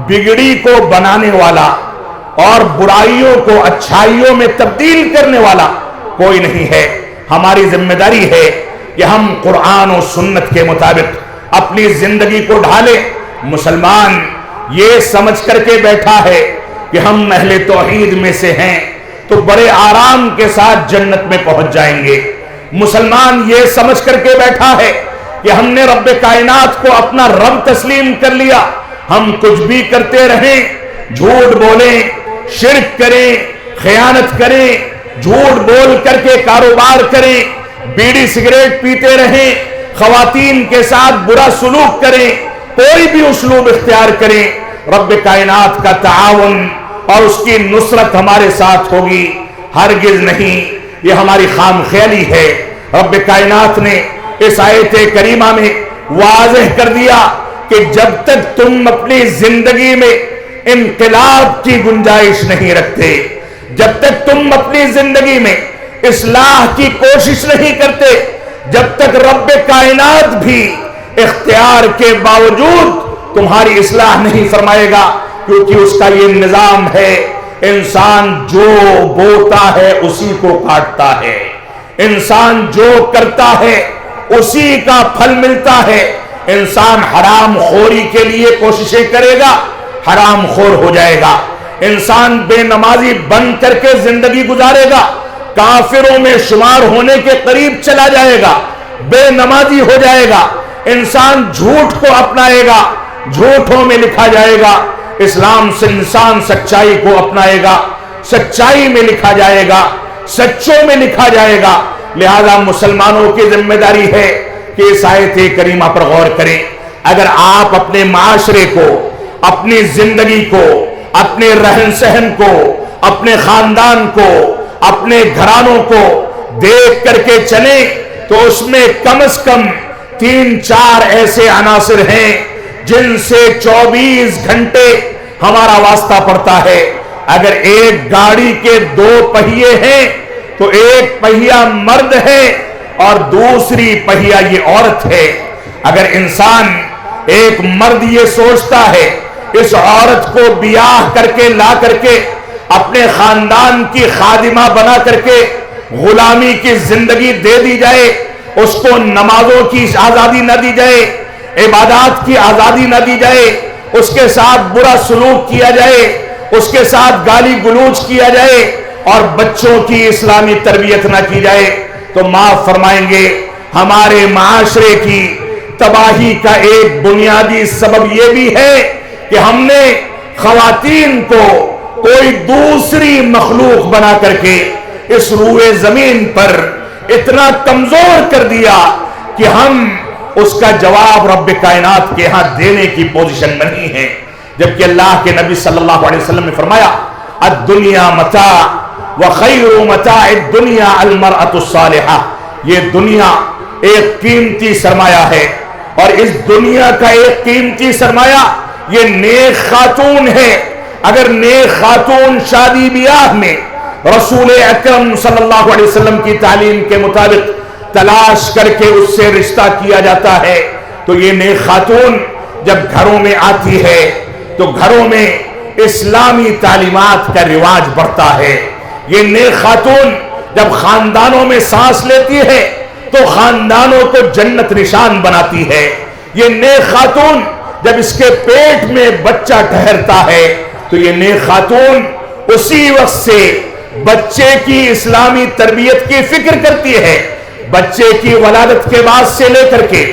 بگڑی کو بنانے والا اور برائیوں کو اچھائیوں میں تبدیل کرنے والا کوئی نہیں ہے۔ ہماری ذمہ داری ہے کہ ہم قرآن و سنت کے مطابق اپنی زندگی کو ڈھالیں۔ مسلمان یہ سمجھ کر کے بیٹھا ہے کہ ہم اہل توحید میں سے ہیں تو بڑے آرام کے ساتھ جنت میں پہنچ جائیں گے۔ مسلمان یہ سمجھ کر کے بیٹھا ہے کہ ہم نے رب کائنات کو اپنا رب تسلیم کر لیا، ہم کچھ بھی کرتے رہیں، جھوٹ بولیں، شرک کریں، خیانت کریں، جھوٹ بول کر کے کاروبار کریں، بیڑی سگریٹ پیتے رہیں، خواتین کے ساتھ برا سلوک کریں، کوئی بھی اسلوب اختیار کریں، رب کائنات کا تعاون اور اس کی نصرت ہمارے ساتھ ہوگی؟ ہرگز نہیں، یہ ہماری خام خیالی ہے۔ رب کائنات نے اس آیت کریمہ میں واضح کر دیا کہ جب تک تم اپنی زندگی میں انقلاب کی گنجائش نہیں رکھتے، جب تک تم اپنی زندگی میں اصلاح کی کوشش نہیں کرتے، جب تک رب کائنات بھی اختیار کے باوجود تمہاری اصلاح نہیں فرمائے گا، کیونکہ اس کا یہ نظام ہے، انسان جو بوتا ہے اسی کو کاٹتا ہے، انسان جو کرتا ہے اسی کا پھل ملتا ہے۔ انسان حرام خوری کے لیے کوششیں کرے گا، حرام خور ہو جائے گا۔ انسان بے نمازی بن کر کے زندگی گزارے گا، کافروں میں شمار ہونے کے قریب چلا جائے گا، بے نمازی ہو جائے گا۔ انسان جھوٹ کو اپنائے گا، جھوٹوں میں لکھا جائے گا۔ اسلام سے انسان سچائی کو اپنائے گا، سچائی میں لکھا جائے گا، سچوں میں لکھا جائے گا۔ لہذا مسلمانوں کی ذمہ داری ہے کہ اس آیت کریمہ پر غور کریں۔ اگر آپ اپنے معاشرے کو، اپنی زندگی کو، اپنے رہن سہن کو، اپنے خاندان کو، اپنے گھرانوں کو دیکھ کر کے چلیں تو اس میں کم از کم 3-4 ایسے عناصر ہیں جن سے 24 گھنٹے ہمارا واسطہ پڑتا ہے۔ اگر ایک گاڑی کے 2 پہیے ہیں تو ایک پہیہ مرد ہے اور دوسری پہیہ یہ عورت ہے۔ اگر انسان، ایک مرد یہ سوچتا ہے اس عورت کو بیاہ کر کے لا کر کے اپنے خاندان کی خادمہ بنا کر کے غلامی کی زندگی دے دی جائے، اس کو نمازوں کی آزادی نہ دی جائے، عبادات کی آزادی نہ دی جائے، اس کے ساتھ برا سلوک کیا جائے، اس کے ساتھ گالی گلوچ کیا جائے اور بچوں کی اسلامی تربیت نہ کی جائے، تو معاف فرمائیں گے ہمارے معاشرے کی تباہی کا ایک بنیادی سبب یہ بھی ہے کہ ہم نے خواتین کو کوئی دوسری مخلوق بنا کر کے اس روئے زمین پر اتنا کمزور کر دیا کہ ہم اس کا جواب رب کائنات کے ہاں دینے کی پوزیشن میں نہیں ہے۔ جبکہ اللہ کے نبی صلی اللہ علیہ وسلم نے فرمایا الدنیا متاع وخیر متاع الدنیا المرأة الصالحہ، یہ دنیا ایک قیمتی سرمایہ ہے اور اس دنیا کا ایک قیمتی سرمایہ یہ نیک خاتون ہے۔ اگر نیک خاتون شادی بیاہ میں رسول اکرم صلی اللہ علیہ وسلم کی تعلیم کے مطابق تلاش کر کے اس سے رشتہ کیا جاتا ہے تو یہ نیک خاتون جب گھروں میں آتی ہے تو گھروں میں اسلامی تعلیمات کا رواج بڑھتا ہے۔ یہ نیک خاتون جب خاندانوں میں سانس لیتی ہے تو خاندانوں کو جنت نشان بناتی ہے۔ یہ نیک خاتون جب اس کے پیٹ میں بچہ ٹھہرتا ہے تو یہ نیک خاتون اسی وقت سے بچے کی اسلامی تربیت کی فکر کرتی ہے۔ بچے کی ولادت کے بعد سے لے کر کے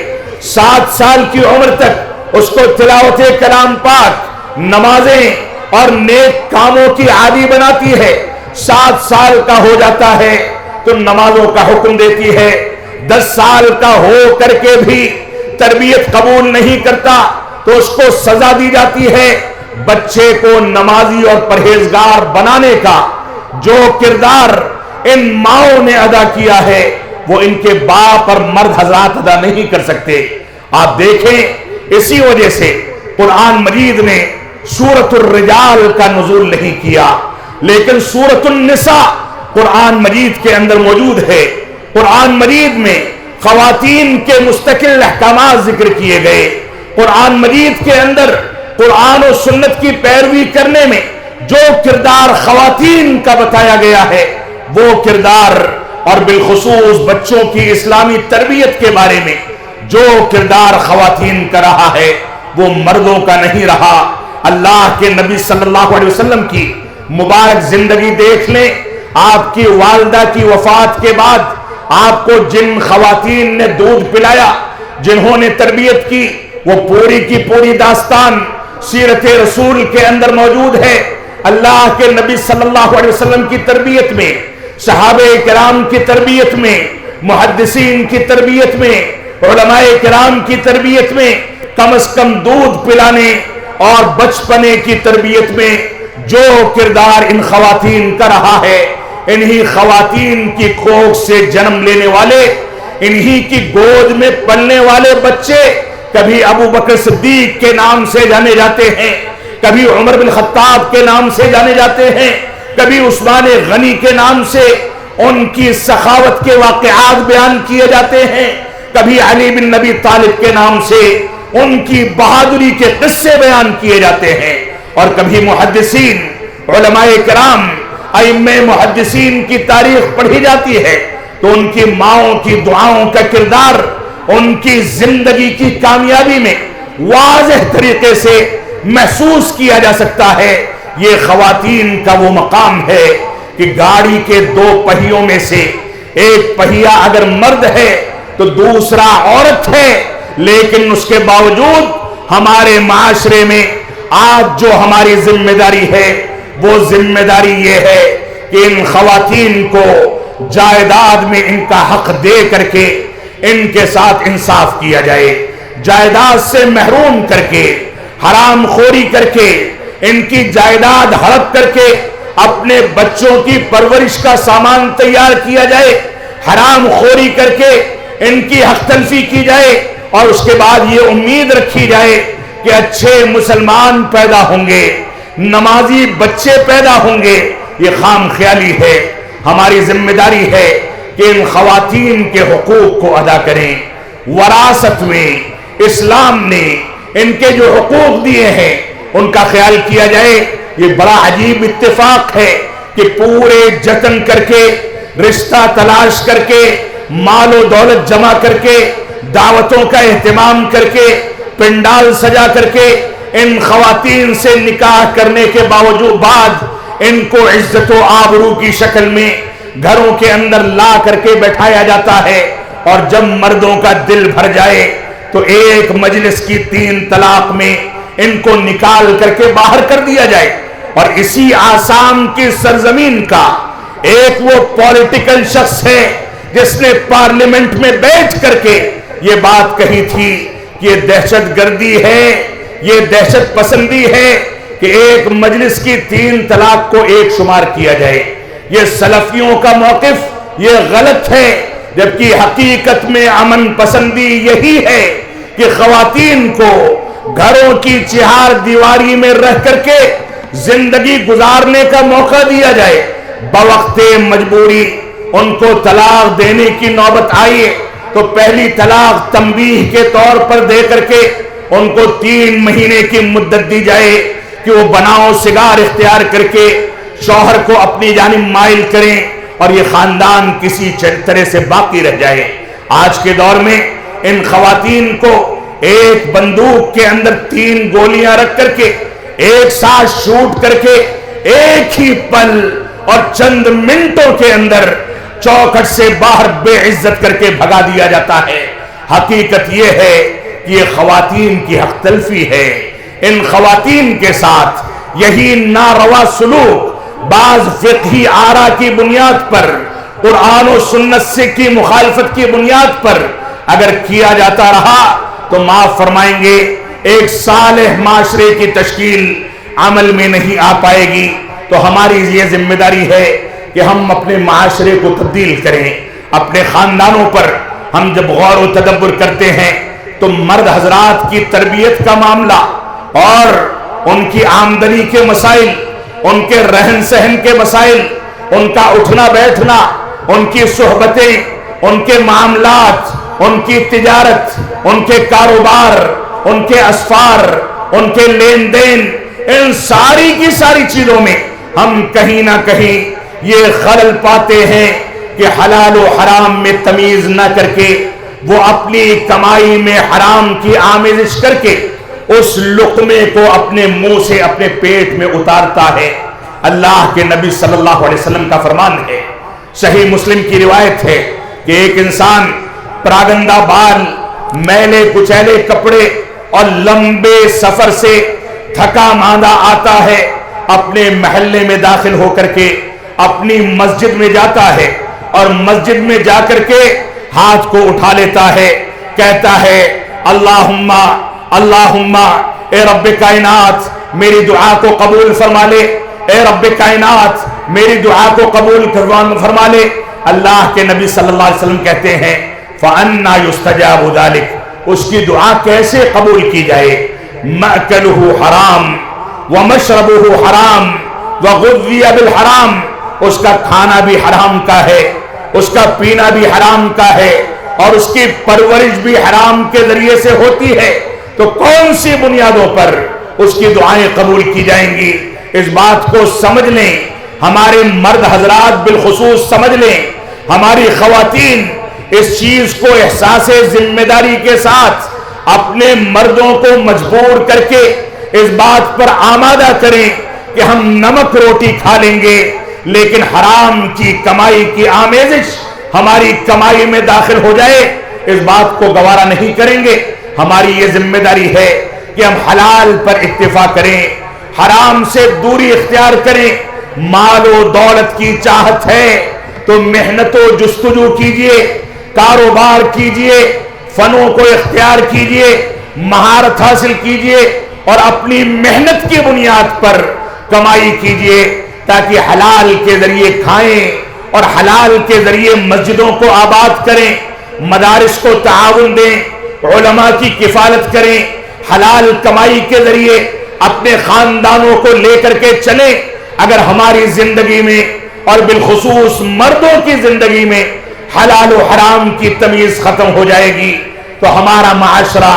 7 سال کی عمر تک اس کو تلاوت کلام پاک، نمازیں اور نیک کاموں کی عادی بناتی ہے۔ 7 سال کا ہو جاتا ہے تو نمازوں کا حکم دیتی ہے۔ 10 سال کا ہو کر کے بھی تربیت قبول نہیں کرتا تو اس کو سزا دی جاتی ہے۔ بچے کو نمازی اور پرہیزگار بنانے کا جو کردار ان ماؤں نے ادا کیا ہے وہ ان کے باپ اور مرد حضرات ادا نہیں کر سکتے۔ آپ دیکھیں اسی وجہ سے قرآن مجید نے سورۃ الرجال کا نزول نہیں کیا، لیکن سورۃ النساء قرآن مجید کے اندر موجود ہے۔ قرآن مجید میں خواتین کے مستقل احکامات ذکر کیے گئے۔ قرآن مجید کے اندر قرآن و سنت کی پیروی کرنے میں جو کردار خواتین کا بتایا گیا ہے وہ کردار، اور بالخصوص بچوں کی اسلامی تربیت کے بارے میں جو کردار خواتین کا رہا ہے وہ مردوں کا نہیں رہا۔ اللہ کے نبی صلی اللہ علیہ وسلم کی مبارک زندگی دیکھ لیں. آپ کی والدہ کی وفات کے بعد آپ کو جن خواتین نے دودھ پلایا، جنہوں نے تربیت کی، وہ پوری کی پوری داستان سیرت رسول کے اندر موجود ہے. اللہ کے نبی صلی اللہ علیہ وسلم کی تربیت میں، صحابہ کرام کی تربیت میں، محدثین کی تربیت میں، علماء کرام کی تربیت میں، کم از کم دودھ پلانے اور بچپنے کی تربیت میں جو کردار ان خواتین کا رہا ہے، انہی خواتین کی کوکھ سے جنم لینے والے، انہی کی گود میں پلنے والے بچے کبھی ابو بکر صدیق کے نام سے جانے جاتے ہیں، کبھی عمر بن خطاب کے نام سے جانے جاتے ہیں، کبھی عثمان غنی کے نام سے ان کی سخاوت کے واقعات بیان کیے جاتے ہیں، کبھی علی بن نبی طالب کے نام سے ان کی بہادری کے قصے بیان کیے جاتے ہیں، اور کبھی محدثین، علماء کرام، ائمہ محدثین کی تاریخ پڑھی جاتی ہے تو ان کی ماؤں کی دعاؤں کا کردار ان کی زندگی کی کامیابی میں واضح طریقے سے محسوس کیا جا سکتا ہے. یہ خواتین کا وہ مقام ہے کہ گاڑی کے دو پہیوں میں سے ایک پہیا اگر مرد ہے تو دوسرا عورت ہے، لیکن اس کے باوجود ہمارے معاشرے میں آج جو ہماری ذمہ داری ہے وہ ذمہ داری یہ ہے کہ ان خواتین کو جائیداد میں ان کا حق دے کر کے ان کے ساتھ انصاف کیا جائے. جائیداد سے محروم کر کے، حرام خوری کر کے، ان کی جائیداد ہڑپ کر کے اپنے بچوں کی پرورش کا سامان تیار کیا جائے، حرام خوری کر کے ان کی حق تلفی کی جائے، اور اس کے بعد یہ امید رکھی جائے کہ اچھے مسلمان پیدا ہوں گے، نمازی بچے پیدا ہوں گے. یہ خام خیالی ہے. ہماری ذمہ داری ہے کہ ان خواتین کے حقوق کو ادا کریں. وراثت میں اسلام نے ان کے جو حقوق دیے ہیں ان کا خیال کیا جائے. یہ بڑا عجیب اتفاق ہے کہ پورے جتن کر کے، رشتہ تلاش کر کے، مال و دولت جمع کر کے، دعوتوں کا اہتمام کر کے، پنڈال سجا کر کے ان خواتین سے نکاح کرنے کے بعد ان کو عزت و آبرو کی شکل میں گھروں کے اندر لا کر کے بیٹھایا جاتا ہے، اور جب مردوں کا دل بھر جائے تو ایک مجلس کی 3 طلاق میں ان کو نکال کر کے باہر کر دیا جائے. اور اسی آسام کی سرزمین کا ایک وہ پولیٹیکل شخص ہے جس نے پارلیمنٹ میں بیٹھ کر کے یہ بات کہی تھی کہ یہ دہشت گردی ہے، یہ دہشت پسندی ہے کہ ایک مجلس کی 3 طلاق کو ایک شمار کیا جائے. یہ سلفیوں کا موقف یہ غلط ہے، جبکہ حقیقت میں امن پسندی یہی ہے کہ خواتین کو گھروں کی چہار دیواری میں رہ کر کے زندگی گزارنے کا موقع دیا جائے. بوقت مجبوری ان کو طلاق دینے کی نوبت آئی تو پہلی طلاق تنبیہ کے طور پر دے کر کے ان کو 3 مہینے کی مدت دی جائے کہ وہ بناؤ سگار اختیار کر کے شوہر کو اپنی جانب مائل کریں اور یہ خاندان کسی طرح سے باقی رہ جائے. آج کے دور میں ان خواتین کو ایک بندوق کے اندر 3 گولیاں رکھ کر کے ایک ساتھ شوٹ کر کے ایک ہی پل اور چند منٹوں کے اندر چوکھٹ سے باہر بے عزت کر کے بھگا دیا جاتا ہے. حقیقت یہ ہے کہ یہ خواتین کی حق تلفی ہے. ان خواتین کے ساتھ یہی ناروا سلوک بعض فقہی آرا کی بنیاد پر، قرآن و سنت سے کی مخالفت کی بنیاد پر اگر کیا جاتا رہا تو معاف فرمائیں گے ایک صالح معاشرے کی تشکیل عمل میں نہیں آ پائے گی. تو ہماری یہ ذمہ داری ہے کہ ہم اپنے معاشرے کو تبدیل کریں. اپنے خاندانوں پر ہم جب غور و تدبر کرتے ہیں تو مرد حضرات کی تربیت کا معاملہ اور ان کی آمدنی کے مسائل، ان کے رہن سہن کے مسائل، ان کا اٹھنا بیٹھنا، ان کی صحبتیں، ان کے معاملات، ان کی تجارت، ان کے کاروبار، ان کے اسفار، ان کے لین دین، ان ساری کی ساری چیزوں میں ہم کہیں نہ کہیں یہ خلل پاتے ہیں کہ حلال و حرام میں تمیز نہ کر کے وہ اپنی کمائی میں حرام کی آمیزش کر کے उस लुक़मे को अपने मुंह से अपने पेट में उतारता है। अल्लाह के नबी सल्लल्लाहु अलैहि वसल्लम का फरमान है, सही मुस्लिम की रिवायत है कि एक इंसान परागंदा बाल, मैले कुचैले कपड़े और लंबे सफर से थका मांदा आता है, अपने महल्ले में दाखिल होकर के अपनी मस्जिद में जाता है और मस्जिद में जाकर के हाथ को उठा लेता है, कहता है अल्लाहुम्मा अल्लाहुम्मा, ए रब्बे कायनात मेरी दुआ को कबूल फरमा ले, ए रब्बे कायनात मेरी दुआ को कबूल फरमा ले। अल्लाह के नबी सल्लल्लाहु अलैहि वसल्लम कहते हैं फअन्ना युस्तजाबु ज़ालिक, उसकी दुआ कैसे कबूल की जाए। मअकलुहु हराम व मशरबुहु हराम व गुज़िया बिल हराम, उसका खाना भी हराम का है, उसका पीना भी हराम का है और उसकी परवरिश भी हराम के जरिए से होती है। तो कौन सी बुनियादों पर उसकी दुआएं कबूल की जाएंगी, इस बात को समझ लें। हमारे मर्द हजरात बिलखुसूस समझ लें, हमारी खवातीन इस चीज को एहसास जिम्मेदारी के साथ अपने मर्दों को मजबूर करके इस बात पर आमादा करें कि हम नमक रोटी खा लेंगे, लेकिन हराम की कमाई की आमेजिश हमारी कमाई में दाखिल हो जाए, इस बात को गवारा नहीं करेंगे। हमारी ये जिम्मेदारी है कि हम हलाल पर इत्तिफा करें, हराम से दूरी इख्तियार करें। मालो दौलत की चाहत है तो मेहनतो जुस्तजू कीजिए, कारोबार कीजिए, फनों को इख्तियार कीजिए, महारत हासिल कीजिए और अपनी मेहनत की बुनियाद पर कमाई कीजिए, ताकि हलाल के जरिए खाएं और हलाल के जरिए मस्जिदों को आबाद करें, मदारिस को ताउन दें, उलमा की किफालत करें, हलाल कमाई के जरिए अपने खानदानों को लेकर के चलें। अगर हमारी जिंदगी में और बिलखुसूस मर्दों की जिंदगी में हलाल और हराम की तमीज खत्म हो जाएगी तो हमारा माशरा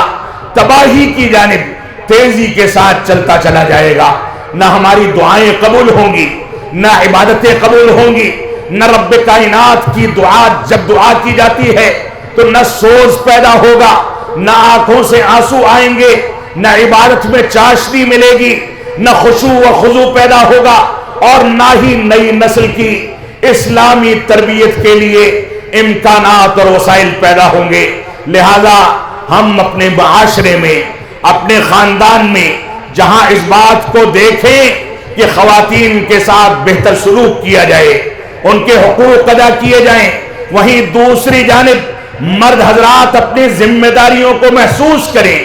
तबाही की जानिब तेजी के साथ चलता चला जाएगा। न हमारी दुआएं कबूल होंगी, न इबादतें कबूल होंगी, न रब्बे कायनात की दुआ, जब दुआ की जाती है तो न सोज पैदा होगा, न आंखों से आंसू आएंगे, न इबादत में चाशनी मिलेगी, न खुशू व खुजू पैदा होगा और ना ही नई नस्ल की इस्लामी तरबियत के लिए इम्कानात और वसाइल पैदा होंगे। लिहाजा हम अपने माशरे में, अपने खानदान में जहां इस बात को देखें कि खवातीन के साथ बेहतर सलूक किया जाए, उनके हुकूक अदा किए जाएं, वहीं दूसरी जानिब मर्द हजरात अपनी जिम्मेदारियों को महसूस करें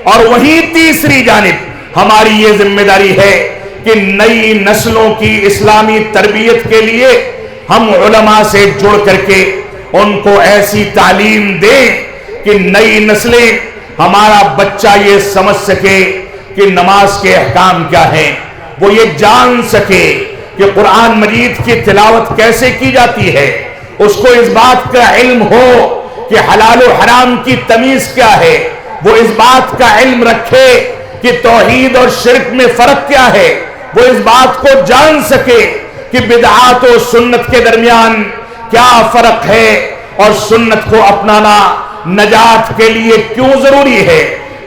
और वहीं तीसरी जानिब हमारी ये जिम्मेदारी है कि नई नस्लों की इस्लामी तरबियत के लिए हम उलमा से जुड़ करके उनको ऐसी तालीम दें कि नई नस्लें, हमारा बच्चा ये समझ सके कि नमाज के अहकाम क्या हैं, वो ये जान सके कि कुरान मजीद की तिलावत कैसे की जाती है, उसको इस बात का इल्म हो कि हलाल और हराम की तमीज क्या है, वो इस बात का इल्म रखे कि तौहीद और शिर्क में फर्क क्या है, वो इस बात को जान सके कि बिदआत और सुन्नत के दरमियान क्या फर्क है और सुन्नत को अपनाना नजात के लिए क्यों जरूरी है,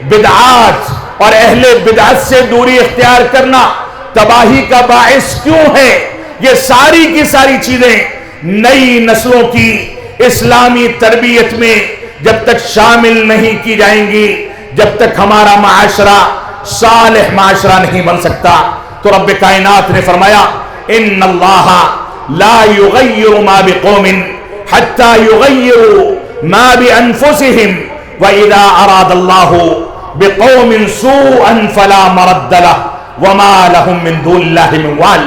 बिदआत और अहले बिदअत से दूरी इख्तियार करना तबाही का बाइस क्यों है। ये सारी की सारी चीजें नई नस्लों की इस्लामी तरबियत में जब तक शामिल नहीं की जाएंगी, जब तक हमारा माशरा सालिह माशरा नहीं बन सकता। तो रब्ब कायनात ने फरमाया इन्नल्लाह ला युगय्यिरु मा बिकौमिन हत्ता युगय्यिरु मा बिअनफुसिहिम व इज़ा अरादल्लाहु बिकौमिन सूअन फला मरद्द लहु व मा लहुम मिन दुनिल्लाहि मिन वाल।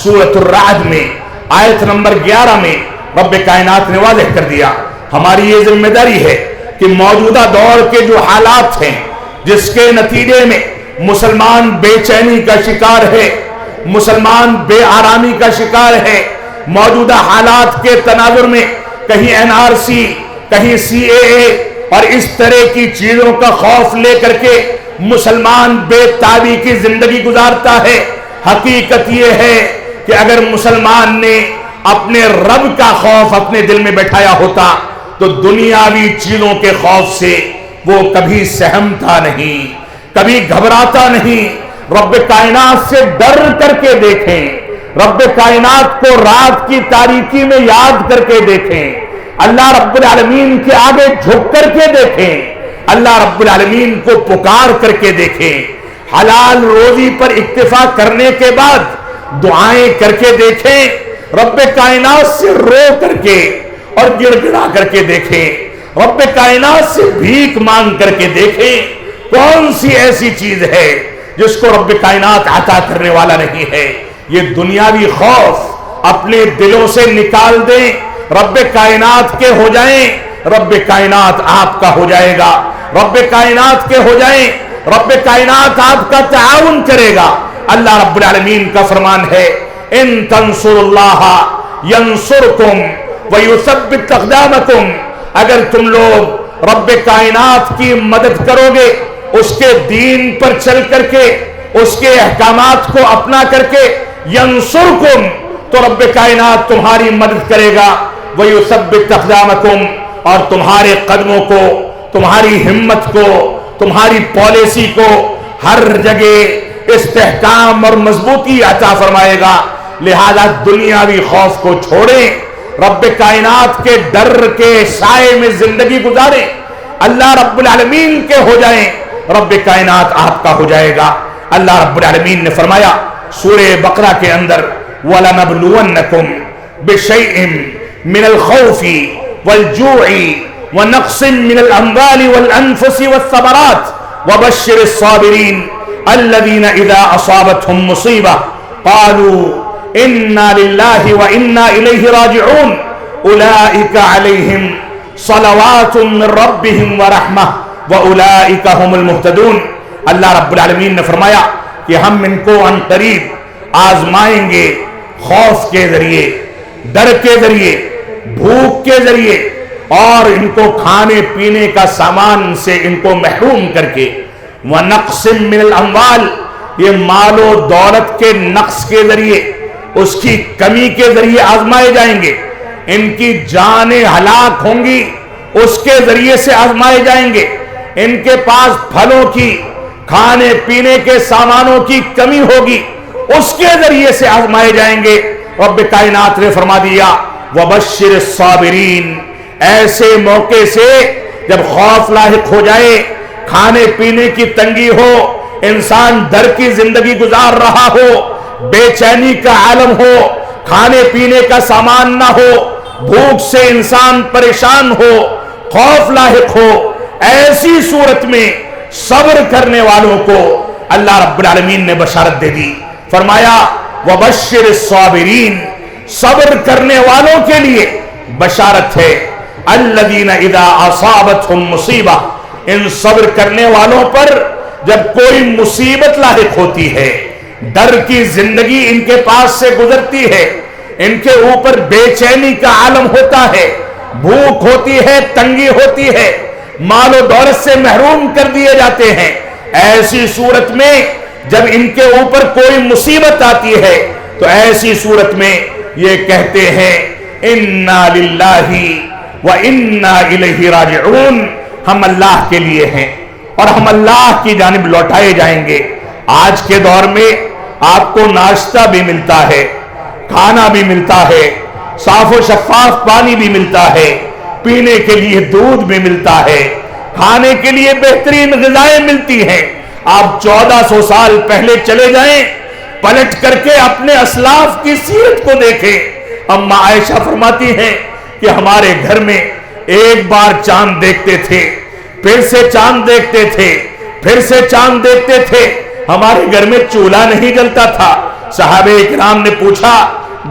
सूरतुर राअद में आयत नंबर 11 में रब्ब कायनात ने वाज़ेह कर दिया, हमारी ये जिम्मेदारी है कि मौजूदा दौर के जो हालात हैं, जिसके नतीजे में मुसलमान बेचैनी का शिकार है, मुसलमान बेआरामी का शिकार है, मौजूदा हालात के तनाजुर में कहीं एनआरसी, कहीं सीएए और इस तरह की चीजों का खौफ लेकर के मुसलमान बेताबी की जिंदगी गुजारता है। हकीकत यह है कि अगर मुसलमान ने अपने रब का खौफ अपने दिल में बैठाया होता तो दुनियावी चीजों के खौफ से वो कभी सहमता नहीं, कभी घबराता नहीं। रब्बे कायनात से डर करके देखें, रब्बे कायनात को रात की तारीकी में याद करके देखें, अल्लाह रब्बुल आलमीन के आगे झुक करके देखें, अल्लाह रब्बुल आलमीन को पुकार करके देखें। हलाल रोजी पर इक्तिफा करने के बाद दुआएं करके देखें, रब्बे कायनात से रो करके और गिड़गिड़ा करके देखें, रब्बे कायनात से भीख मांग करके देखें। कौन सी ऐसी चीज है जिसको रब्बे कायनात अता करने वाला नहीं है। ये दुनियावी खौफ अपने दिलों से निकाल दें, रब्बे कायनात के हो जाएं, रब्बे कायनात आपका हो जाएगा। रब्बे कायनात के हो जाएं, रब्बे कायनात आपका ताउन करेगा। अल्लाह रब्बुल आलमीन का फरमान है, इन तंसुरुल्लाह यंसुरकुम व युसब्बित अक़दामकुम। अगर तुम लोग रब्बे कायनात की मदद करोगे, उसके दीन पर चल करके, उसके अहकामात को अपना करके, यंसुरकुम, तो रब्बे कायनात तुम्हारी मदद करेगा। व युसब्बित अक़दामकुम, और तुम्हारे कदमों को, तुम्हारी हिम्मत को, तुम्हारी पॉलिसी को हर जगह इस्तेहकाम और मजबूती अता फरमाएगा। लिहाजा दुनियावी खौफ को छोड़ें, रब्बे कायनात के डर के साए में जिंदगी गुजारें, अल्लाह रब्बुल आलमीन के हो जाएं, रब्बे कायनात आपका हो जाएगा। अल्लाह रब्बुल आलमीन ने फरमाया सूरे बकरा के अंदर, वलनबलुवन्नकुम बिशैइन मिनल खौफी वल जूई व नक्सिन मिनल अम्वाली वल अनफुसी वस्सबरात वबश्शिरिस साबिरीन अल्लज़ीना इज़ा असाबतहुम मुसीबा क़ालू इन्ना लिल्लाहि व इन्ना इलैहि राजिऊन उलाइका अलैहिम सलवातुम मिन रब्बिहिम व रहमह व उलाइका हुमुल मुहतदून। अल्लाह रब्बुल आलमीन ने फरमाया कि हम इनको अनकरीब आजमाएंगे, खौफ के जरिए, डर के जरिए, भूख के जरिए, और इनको खाने पीने का सामान से इनको महरूम करके, व नक्सिम मिनल अम्वाल, ये मालो दौलत के नक्स के जरिए, उसकी कमी के जरिए आजमाए जाएंगे। इनकी जानें हलाक होंगी, उसके जरिए से आजमाए जाएंगे। इनके पास फलों की, खाने पीने के सामानों की कमी होगी, उसके जरिए से आजमाए जाएंगे। रब्बे कायनात ने फरमा दिया, वबश्शिरिस साबिरीन, ऐसे मौके से जब खौफ लाहिक हो जाए, खाने पीने की तंगी हो, इंसान डर की जिंदगी गुजार रहा हो, बेचैनी का आलम हो, खाने पीने का सामान ना हो, भूख से इंसान परेशान हो, खौफ लाहिक हो, ऐसी सूरत में सब्र करने वालों को अल्लाह रब्बुल आलमीन ने बशारत दे दी। फरमाया वबश्शिरिस साबिरीन, सब्र करने वालों के लिए बशारत है। अल्लज़ीना इज़ा असाबतहुम मुसीबा, इन सब्र करने वालों पर जब कोई मुसीबत लाहिक होती है, डर की जिंदगी इनके पास से गुजरती है, इनके ऊपर बेचैनी का आलम होता है, भूख होती है, तंगी होती है, मालो दौलत से महरूम कर दिए जाते हैं, ऐसी सूरत में जब इनके ऊपर कोई मुसीबत आती है तो ऐसी सूरत में ये कहते हैं इन्ना लिल्लाहि व इन्ना इलैहि राजिऊन, हम अल्लाह के लिए हैं और हम अल्लाह की जानिब लौटाए जाएंगे। आज के दौर में आपको नाश्ता भी मिलता है, खाना भी मिलता है, साफ और शफाफ पानी भी मिलता है, पीने के लिए दूध भी मिलता है, खाने के लिए बेहतरीन ग़िज़ाएं मिलती हैं। आप 1400 साल पहले चले जाएं, पलट करके अपने असलाफ की सीरत को देखें। अम्मा आयशा फरमाती हैं कि हमारे घर में एक बार चांद देखते थे, फिर से चांद देखते थे, फिर से चांद देखते थे, हमारे घर में चूल्हा नहीं जलता था। सहाबे किराम ने पूछा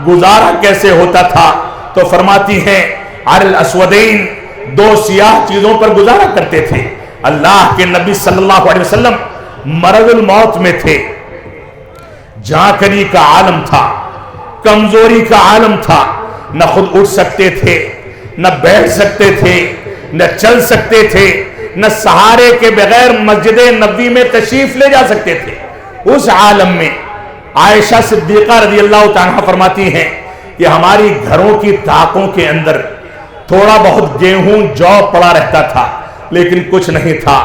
गुजारा कैसे होता था, तो फरमाती हैं अल अस्वदैन, दो सियाह चीजों पर गुजारा करते थे। अल्लाह के नबी सल्लल्लाहु अलैहि वसल्लम मरजुल मौत में थे, जाकरी का आलम था, कमजोरी का आलम था, न खुद उठ सकते थे, न बैठ सकते थे, न चल सकते थे, न सहारे के बगैर मस्जिद नबी में तशरीफ ले जा सकते थे। उस आलम में आयशा सिद्दीका रज़ियल्लाहु तआला फरमाती हैं कि हमारी घरों की ताकों के अंदर थोड़ा बहुत गेहूं जौ पड़ा रहता था, लेकिन कुछ नहीं था।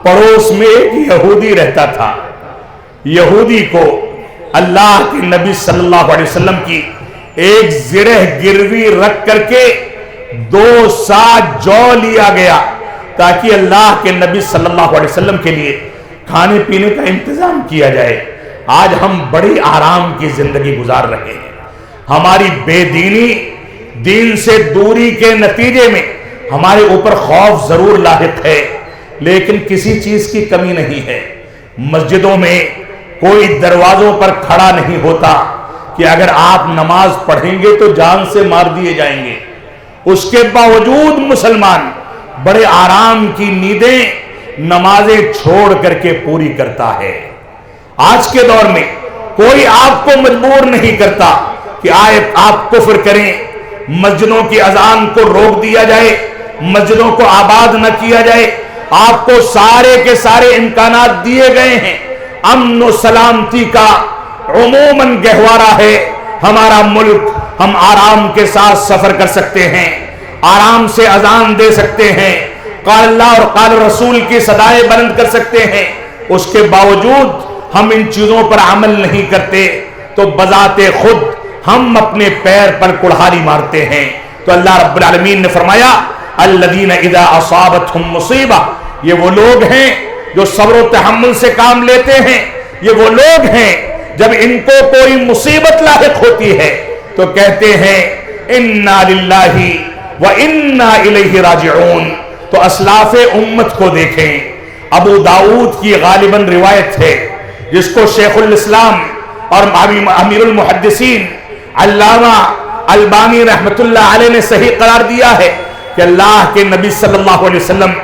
पड़ोस में एक यहूदी रहता था। यहूदी को अल्लाह के नबी सल्लल्लाहु अलैहि वसल्लम की एक ज़िरह गिरवी रख करके 2 सा जौ लिया गया ताकि अल्लाह के नबी सल्लल्लाहु अलैहि वसल्लम के लिए खाने पीने का इंतजाम किया जाए। आज हम बड़ी आराम की जिंदगी गुजार रहे हैं। हमारी बेदीनी, दीन से दूरी के नतीजे में हमारे ऊपर खौफ जरूर लाहिक है, लेकिन किसी चीज की कमी नहीं है। मस्जिदों में कोई दरवाजों पर खड़ा नहीं होता कि अगर आप नमाज पढ़ेंगे तो जान से मार दिए जाएंगे। उसके बावजूद मुसलमान बड़े आराम की नींदें नमाजें छोड़ करके पूरी करता है। आज के दौर में कोई आपको मजबूर नहीं करता कि आप कुफ्र करें। मस्जिदों की अजान को रोक दिया जाए, मस्जिदों को आबाद न किया जाए। आपको सारे के सारे इम्कानात दिए गए हैं। अमन और सलामती का उमूमन गहवारा है हमारा मुल्क। हम आराम के साथ सफर कर सकते हैं, आराम से अजान दे सकते हैं, क़ाल अल्लाह और क़ाल रसूल की सदाएं बुलंद कर सकते हैं। उसके बावजूद हम इन चीजों पर अमल नहीं करते तो बजाते खुद हम अपने पैर पर कुल्हाड़ी मारते हैं। तो अल्लाह रब्बुल आलमीन ने फरमाया अल्लज़ीना इज़ा असाबतहुम मुसीबा, ये वो लोग हैं जो सब्र और तहम्मुल से काम लेते हैं। ये वो लोग हैं जब इनको कोई मुसीबत लाहिक होती है तो कहते हैं इन्ना लिल्लाहि व इन्ना इलैहि राजिऊन। तो असलाफ़े उम्मत को देखें। अबू दाऊद की गालिबन रिवायत है जिसको शेखुल इस्लाम और अमीरुल मुहद्दिसीन अल्लामा अलबानी रहमतुल्लाह अलैह ने सही करार दिया है कि अल्लाह के नबी सल्लल्लाहु अलैहि वसल्लम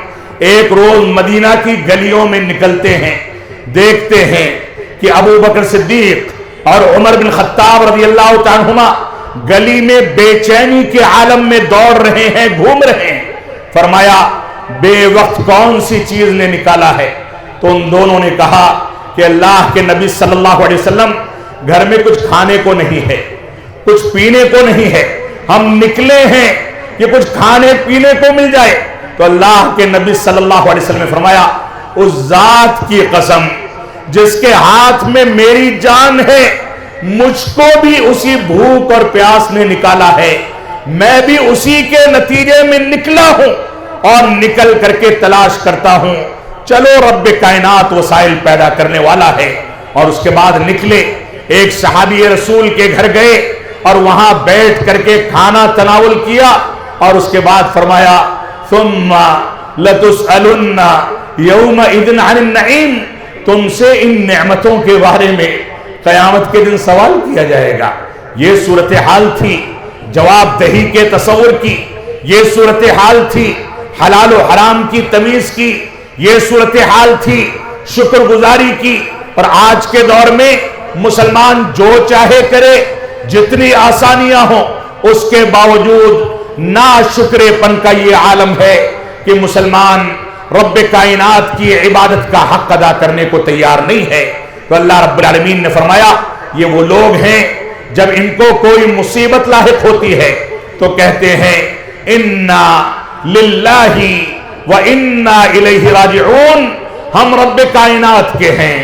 एक रोज मदीना की गलियों में निकलते हैं, देखते हैं कि अबू बकर सिद्दीक और उमर बिन खत्ताब रज़ियल्लाहु तआला अन्हुमा गली में बेचैनी के आलम में दौड़ रहे हैं, घूम रहे हैं। फरमाया बेवक्त कौन सी चीज ने निकाला है? तो उन दोनों ने कहा कि अल्लाह के नबी सल्लल्लाहु अलैहि वसल्लम घर में कुछ खाने को नहीं है, कुछ पीने को नहीं है, हम निकले हैं कि कुछ खाने पीने को मिल जाए। तो अल्लाह के नबी सल्लल्लाहु अलैहि वसल्लम ने फरमाया उस जात की कसम जिसके हाथ में मेरी जान है, मुझको भी उसी भूख और प्यास ने निकाला है, मैं भी उसी के नतीजे में निकला हूं और निकल करके तलाश करता हूं। चलो रब्बे कायनात वसाइल पैदा करने वाला है। और उसके बाद निकले, एक सहाबी रसूल के घर गए और वहां बैठ करके खाना तनावुल किया और उसके बाद फरमाया सुम्मा लतुसअलुन्ना यौमइज़िन अनिन नईम, तुमसे इन नेमतों के बारे में कयामत के दिन सवाल किया जाएगा। ये सूरत हाल थी जवाबदही के तसव्वुर की, ये सूरत हाल थी हलाल और हराम की तमीज की, ये सूरत हाल थी शुक्रगुजारी की। और आज के दौर में मुसलमान जो चाहे करे, जितनी आसानियां हो, उसके बावजूद नाशुक्रेपन का ये आलम है कि मुसलमान रब्बे कायनात की इबादत का हक अदा करने को तैयार नहीं है। तो अल्लाह रब्बुल आलमीन ने फरमाया ये वो लोग हैं जब इनको कोई मुसीबत लाहिक होती है तो कहते हैं इन्ना लिल्लाही व इन्ना इलैहि राजिऊन, हम रब्बे कायनात के हैं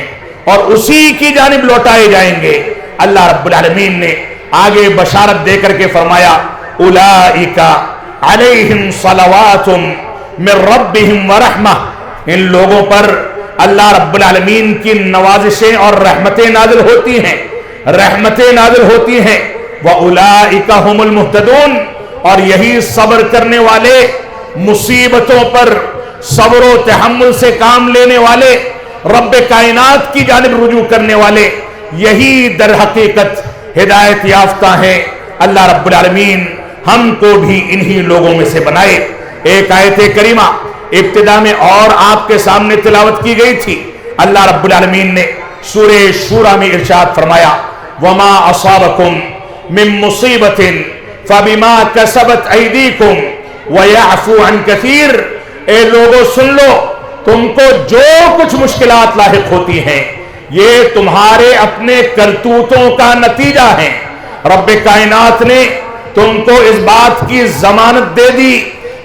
और उसी की जानिब लौटाए जाएंगे। अल्लाह रब्बुल आलमीन ने आगे बशारत देकर के फरमाया उलाइका अलैहिम सलवातुम मिर रब्बिहिम व रहमा, इन लोगों पर अल्लाह रब्बुल आलमीन की नवाजिशें और रहमतें नाजिल होती हैं, रहमतें नाजिल होती हैं। व उलाइका हुमुल मुहतदून, और यही सब्र करने वाले, मुसीबतों पर सब्र व तहम्मुल से काम लेने वाले, रब्बे कायनात की जानिब रुजू करने वाले, यही दर हकीकत हिदायत याफ्ता है। अल्लाह रब्बुल आलमीन हमको भी इन्हीं लोगों में से बनाए। एक आयत करीमा इब्तिदा में और आपके सामने तिलावत की गई थी। अल्लाह रब्बुल आलमीन ने सूरे शूरा में इरशाद फरमाया वमा असाबकुम मिन मुसीबतिन फबिमा कसबत ऐदीकुम व यअफू अन कसीर। ए लोगों सुन लो, तुमको जो कुछ मुश्किलात लाहिक होती हैं ये तुम्हारे अपने करतूतों का नतीजा है। रब्बे कायनात ने तुमको इस बात की जमानत दे दी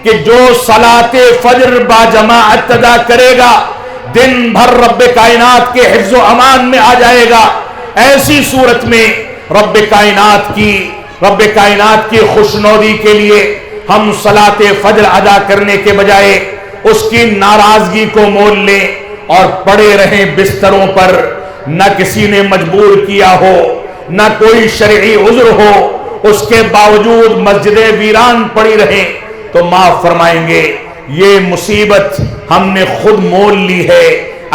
कि जो सलाते फजर बाजमाअत अदा करेगा, दिन भर रब्बे कायनात के हिफ्ज़ व अमान में आ जाएगा। ऐसी सूरत में रब्बे कायनात की खुशनौदी के लिए हम सलाते फजर अदा करने के बजाय उसकी नाराजगी को मोल लें और पड़े रहें बिस्तरों पर। न किसी ने मजबूर किया हो, न कोई शरई उज़्र हो, उसके बावजूद मस्जिदें वीरान पड़ी रहें तो माफ फरमाएंगे ये मुसीबत हमने खुद मोल ली है।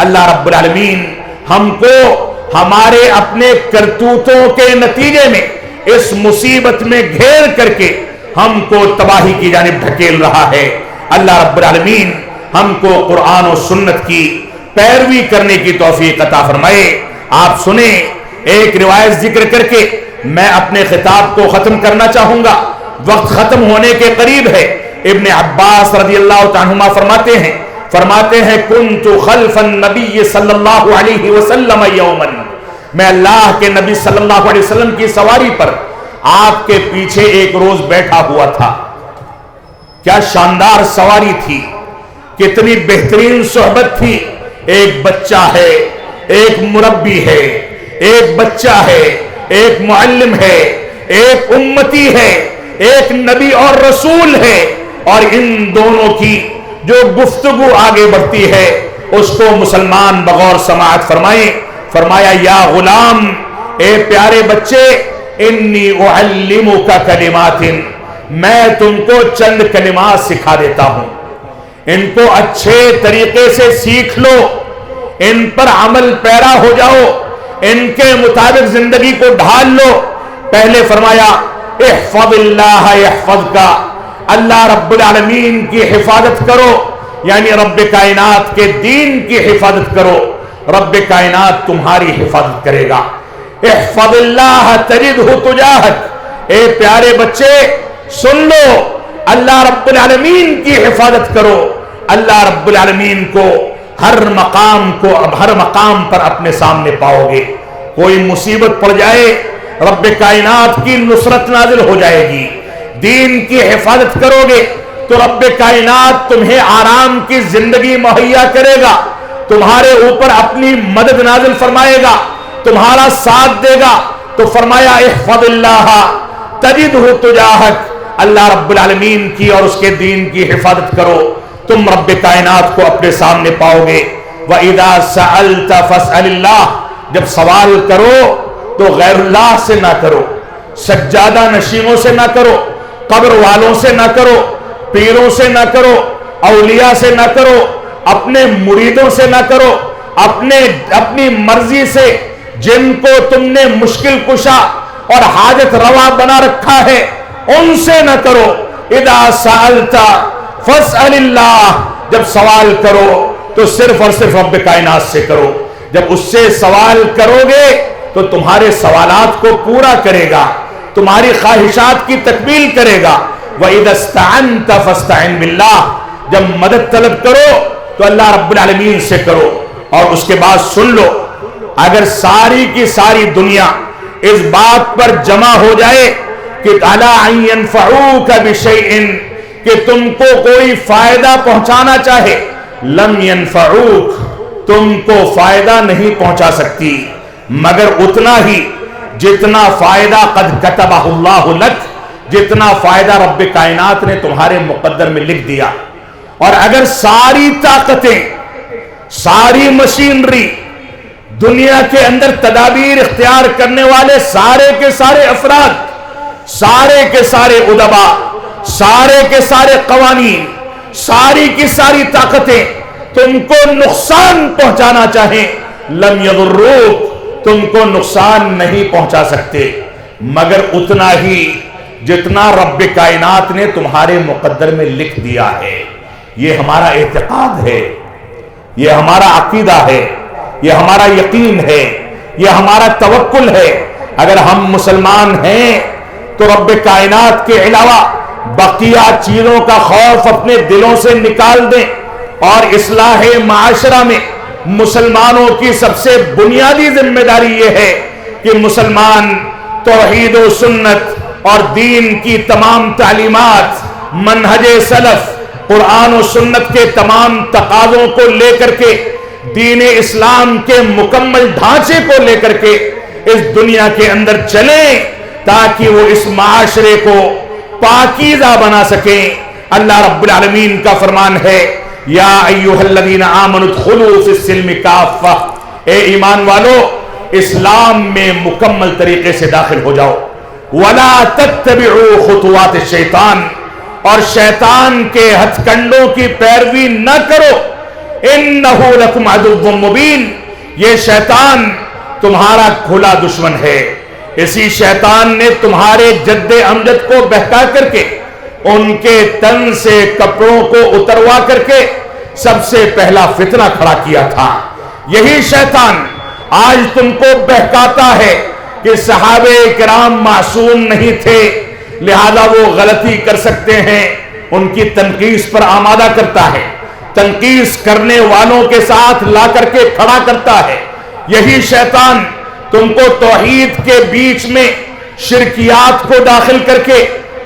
अल्लाह रब्बुल आलमीन हमको हमारे अपने करतूतों के नतीजे में इस मुसीबत में घेर करके हमको तबाही की जानिब ढकेल रहा है। अल्लाह रब्बुल आलमीन हमको कुरान और सुन्नत की पैरवी करने की तौफीक अता फरमाए। आप सुने, एक रिवायत जिक्र करके मैं अपने खिताब को खत्म करना चाहूंगा, वक्त खत्म होने के करीब है। इब्ने अब्बास रज़ियल्लाहु अन्हुमा फरमाते हैं कुन्तु खल्फन नबी सल्लल्लाहु अलैहि वसल्लम यौमन, मैं अल्लाह के नबी सल्लल्लाहु अलैहि वसल्लम की सवारी पर आपके पीछे एक रोज बैठा हुआ था। क्या शानदार सवारी थी, कितनी बेहतरीन सोहबत थी। एक बच्चा है, एक मुरब्बी है, एक बच्चा है, एक मुअल्लिम है, एक उम्मती है, एक नबी और रसूल है, और इन दोनों की जो गुफ्तगू आगे बढ़ती है उसको मुसलमान बगौर समाअत फरमाए। फरमाया या गुलाम, ए प्यारे बच्चे, इन्नी उअल्लिमुका कलिमातिन, मैं तुमको चंद कलिमात सिखा देता हूं, इनको अच्छे तरीके से सीख लो, इन पर अमल पैरा हो जाओ, इनके मुताबिक जिंदगी को ढाल लो। पहले फरमाया इहफज़िल्लाह यहफज़का, अल्लाह रब्बुल आलमीन की हिफाजत करो, यानी रब्बे कायनात के दीन की हिफाजत करो, रब्बे कायनात तुम्हारी हिफाजत करेगा। इहफज़िल्लाह तजिदहु तुजाहक, ए प्यारे बच्चे सुन लो, अल्लाह रब्बुल आलमीन की हिफाजत करो, अल्लाह रब्बुल आलमीन को हर मकाम पर अपने सामने पाओगे। कोई मुसीबत पड़ जाए रब्बे कायनात की नुसरत नाजिल हो जाएगी। दीन की हिफाजत करोगे तो रब्बे कायनात तुम्हें आराम की जिंदगी मुहैया करेगा, तुम्हारे ऊपर अपनी मदद नाजिल फरमाएगा, तुम्हारा साथ देगा। तो फरमाया इहफज़िल्लाह तजिदहु तुजाहक, अल्लाह रब्बुल आलमीन की और उसके दीन की हिफाजत करो, तुम रब्बे कायनात को अपने सामने पाओगे। व इदा सअल्त फस्अलिल्लाह, जब सवाल करो तो गैरुल्लाह से ना करो, सज्जादा नशीनों से ना करो, कब्र वालों से ना करो, पीरों से ना करो, औलिया से ना करो, अपने मुरीदों से ना करो, अपनी मर्जी से जिनको तुमने मुश्किल कुशा और हाजत रवा बना रखा है उनसे न करो। इदा सअल्ता फस्अलिल्लाह, जब सवाल करो तो सिर्फ और सिर्फ रब्बे कायनात से करो। जब उससे सवाल करोगे तो तुम्हारे सवालात को पूरा करेगा, तुम्हारी ख्वाहिशात की तकमील करेगा। व इदा इस्तअनत फस्तइन बिल्लाह, जब मदद तलब करो तो अल्लाह रब्बुल आलमीन से करो। और उसके बाद सुन लो, अगर सारी की सारी दुनिया इस बात पर जमा हो जाए कि अला अन यनफऊका बिशैइन, कि तुमको कोई फायदा पहुंचाना चाहे, लम यनफऊक, तुमको फायदा नहीं पहुंचा सकती मगर उतना ही जितना फायदा कद कतबहुल्लाहु लक, जितना फायदा रब्बे कायनात ने तुम्हारे मुकद्दर में लिख दिया। और अगर सारी ताकतें, सारी मशीनरी, दुनिया के अंदर तदाबीर इख्तियार करने वाले सारे के सारे अफराद, सारे के सारे उदबा, सारे के सारे कवानीन, सारी की सारी ताकतें तुमको नुकसान पहुंचाना चाहें, लम यदुर्रुक, तुमको नुकसान नहीं पहुंचा सकते मगर उतना ही जितना रब्बे कायनात ने तुम्हारे मुकद्दर में लिख दिया है। ये हमारा एतकाद है, ये हमारा अकीदा है, ये हमारा यकीन है, ये हमारा तवक्कुल है। अगर हम मुसलमान हैं तो रब्बे कायनात के अलावा बकिया चीजों का खौफ अपने दिलों से निकाल दें और इस्लाहे माशरा में मुसलमानों की सबसे बुनियादी जिम्मेदारी यह है कि मुसलमान तौहीद व सुन्नत और दीन की तमाम तालीमात, मनहज सलफ, कुरान और सुन्नत के तमाम तकाज़ों को लेकर के دین اسلام کے مکمل ڈھانچے کو لے کر کے اس دنیا کے اندر چلیں تاکہ وہ اس معاشرے کو پاکیزہ بنا سکیں۔ اللہ رب العالمین کا فرمان ہے یا ایھا الذین آمنوا ادخلوا فی السلم کافہ، اے ایمان والو اسلام میں مکمل طریقے سے داخل ہو جاؤ۔ ولا تتبعوا خطوات الشیطان، اور شیطان کے ہتھ کنڈوں کی پیروی نہ کرو۔ انہ لکم عدو مبین، یہ شیطان تمہارا کھلا دشمن ہے۔ اسی شیطان نے تمہارے جد امجد کو بہکا کر کے ان کے تن سے کپڑوں کو اتروا کر کے سب سے پہلا فتنہ کھڑا کیا تھا۔ یہی شیطان آج تم کو بہکاتا ہے کہ صحابہ کرام معصوم نہیں تھے لہذا وہ غلطی کر سکتے ہیں، ان کی تنقیص پر آمادہ کرتا ہے، تنقیص کرنے والوں کے ساتھ لا کر کے کھڑا کرتا ہے۔ یہی شیطان تم کو توحید کے بیچ میں شرکیات کو داخل کر کے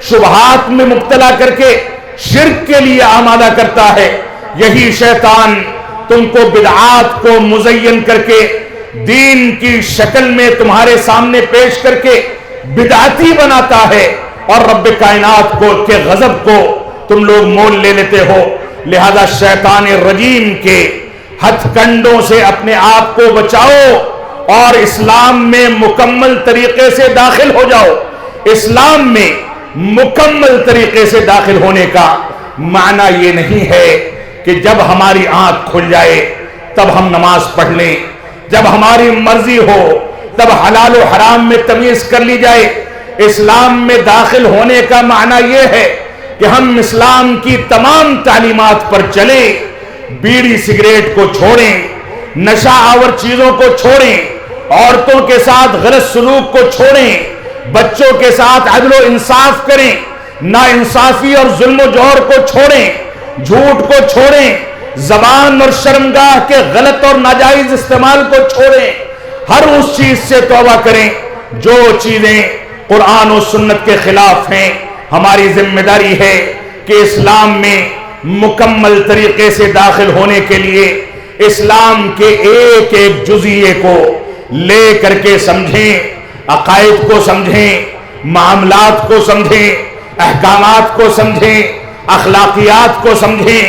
شبہات میں مبتلا کر کے شرک کے لیے آمادہ کرتا ہے۔ یہی شیطان تم کو بدعات کو مزین کر کے دین کی شکل میں تمہارے سامنے پیش کر کے بدعتی بناتا ہے، اور رب کائنات کو کے غضب کو تم لوگ مول لے لیتے ہو۔ لہذا شیطان رجیم کے ہتھ کنڈوں سے اپنے آپ کو بچاؤ اور اسلام میں مکمل طریقے سے داخل ہو جاؤ۔ اسلام میں مکمل طریقے سے داخل ہونے کا معنی یہ نہیں ہے کہ جب ہماری آنکھ کھل جائے تب ہم نماز پڑھ لیں، جب ہماری مرضی ہو تب حلال و حرام میں تمیز کر لی جائے۔ اسلام میں داخل ہونے کا معنی یہ ہے کہ ہم اسلام کی تمام تعلیمات پر چلیں، بیڑی سگریٹ کو چھوڑیں، نشہ آور چیزوں کو چھوڑیں، عورتوں کے ساتھ غلط سلوک کو چھوڑیں، بچوں کے ساتھ عدل و انصاف کریں، ناانصافی اور ظلم و جور کو چھوڑیں، جھوٹ کو چھوڑیں، زبان اور شرمگاہ کے غلط اور ناجائز استعمال کو چھوڑیں، ہر اس چیز سے توبہ کریں جو چیزیں قرآن و سنت کے خلاف ہیں۔ ہماری ذمہ داری ہے کہ اسلام میں مکمل طریقے سے داخل ہونے کے لیے اسلام کے ایک ایک جزیے کو لے کر کے سمجھیں، عقائد کو سمجھیں، معاملات کو سمجھیں، احکامات کو سمجھیں، اخلاقیات کو سمجھیں،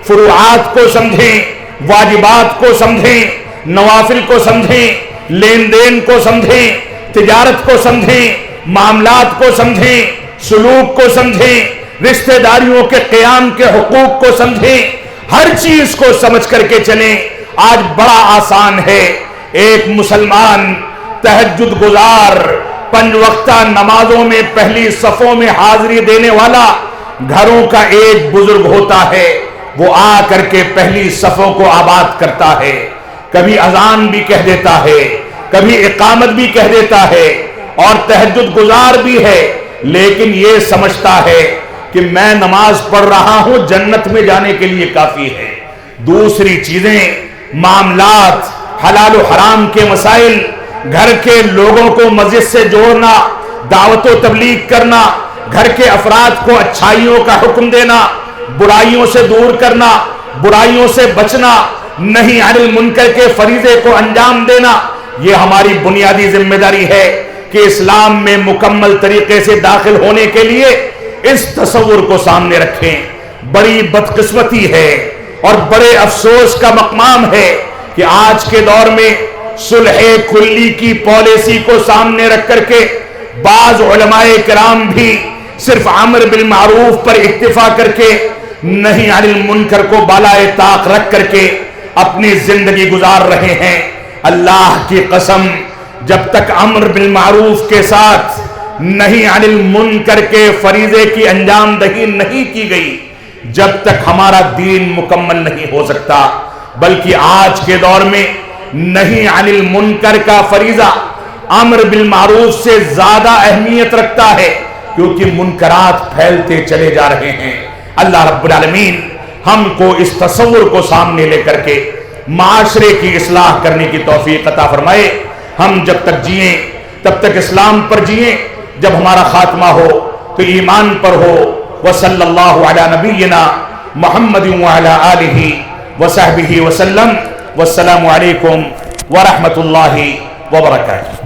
فروعات کو سمجھیں، واجبات کو سمجھیں، نوافل کو سمجھیں، لین دین کو سمجھیں، تجارت کو سمجھیں، معاملات کو سمجھیں، سلوک کو سمجھیں، رشتہ داریوں کے قیام کے حقوق کو سمجھیں، ہر چیز کو سمجھ کر کے چلیں۔ آج بڑا آسان ہے، ایک مسلمان تہجد گزار 5 وقتہ نمازوں میں پہلی صفوں میں حاضری دینے والا گھروں کا ایک بزرگ ہوتا ہے، وہ آ کر کے پہلی صفوں کو آباد کرتا ہے، کبھی اذان بھی کہہ دیتا ہے، کبھی اقامت بھی کہہ دیتا ہے، اور تہجد گزار بھی ہے، لیکن یہ سمجھتا ہے کہ میں نماز پڑھ رہا ہوں جنت میں جانے کے لیے کافی ہے۔ دوسری چیزیں، معاملات، حلال و حرام کے مسائل، گھر کے لوگوں کو مسجد سے جوڑنا، دعوت و تبلیغ کرنا، گھر کے افراد کو اچھائیوں کا حکم دینا، برائیوں سے دور کرنا، برائیوں سے بچنا، نہی عن المنکر کے فریضے کو انجام دینا، یہ ہماری بنیادی ذمہ داری ہے کہ اسلام میں مکمل طریقے سے داخل ہونے کے لیے اس تصور کو سامنے رکھیں۔ بڑی بدقسمتی ہے اور بڑے افسوس کا مقام ہے کہ آج کے دور میں صلح کلی کی پالیسی کو سامنے رکھ کر کے بعض علماء کرام بھی صرف امر بالمعروف پر اکتفا کر کے نہی عن المنکر کو بالائے طاق رکھ کر کے اپنی زندگی گزار رہے ہیں۔ اللہ کی قسم، جب تک امر بالمعروف کے ساتھ نہی عن المنکر کے فریضے کی انجام دہی نہیں کی گئی، جب تک ہمارا دین مکمل نہیں ہو سکتا۔ بلکہ آج کے دور میں نہی عن المنکر کا فریضہ امر بالمعروف سے زیادہ اہمیت رکھتا ہے، کیونکہ منکرات پھیلتے چلے جا رہے ہیں۔ اللہ رب العالمین ہم کو اس تصور کو سامنے لے کر کے معاشرے کی اصلاح کرنے کی توفیق عطا فرمائے۔ ہم جب تک جئیں تب تک اسلام پر جئیں، جب ہمارا خاتمہ ہو تو ایمان پر ہو۔ وصلی اللہ علی نبینا محمد وعلی آلہ وصحبہ وسلم۔ والسلام علیکم ورحمۃ اللہ وبرکاتہ.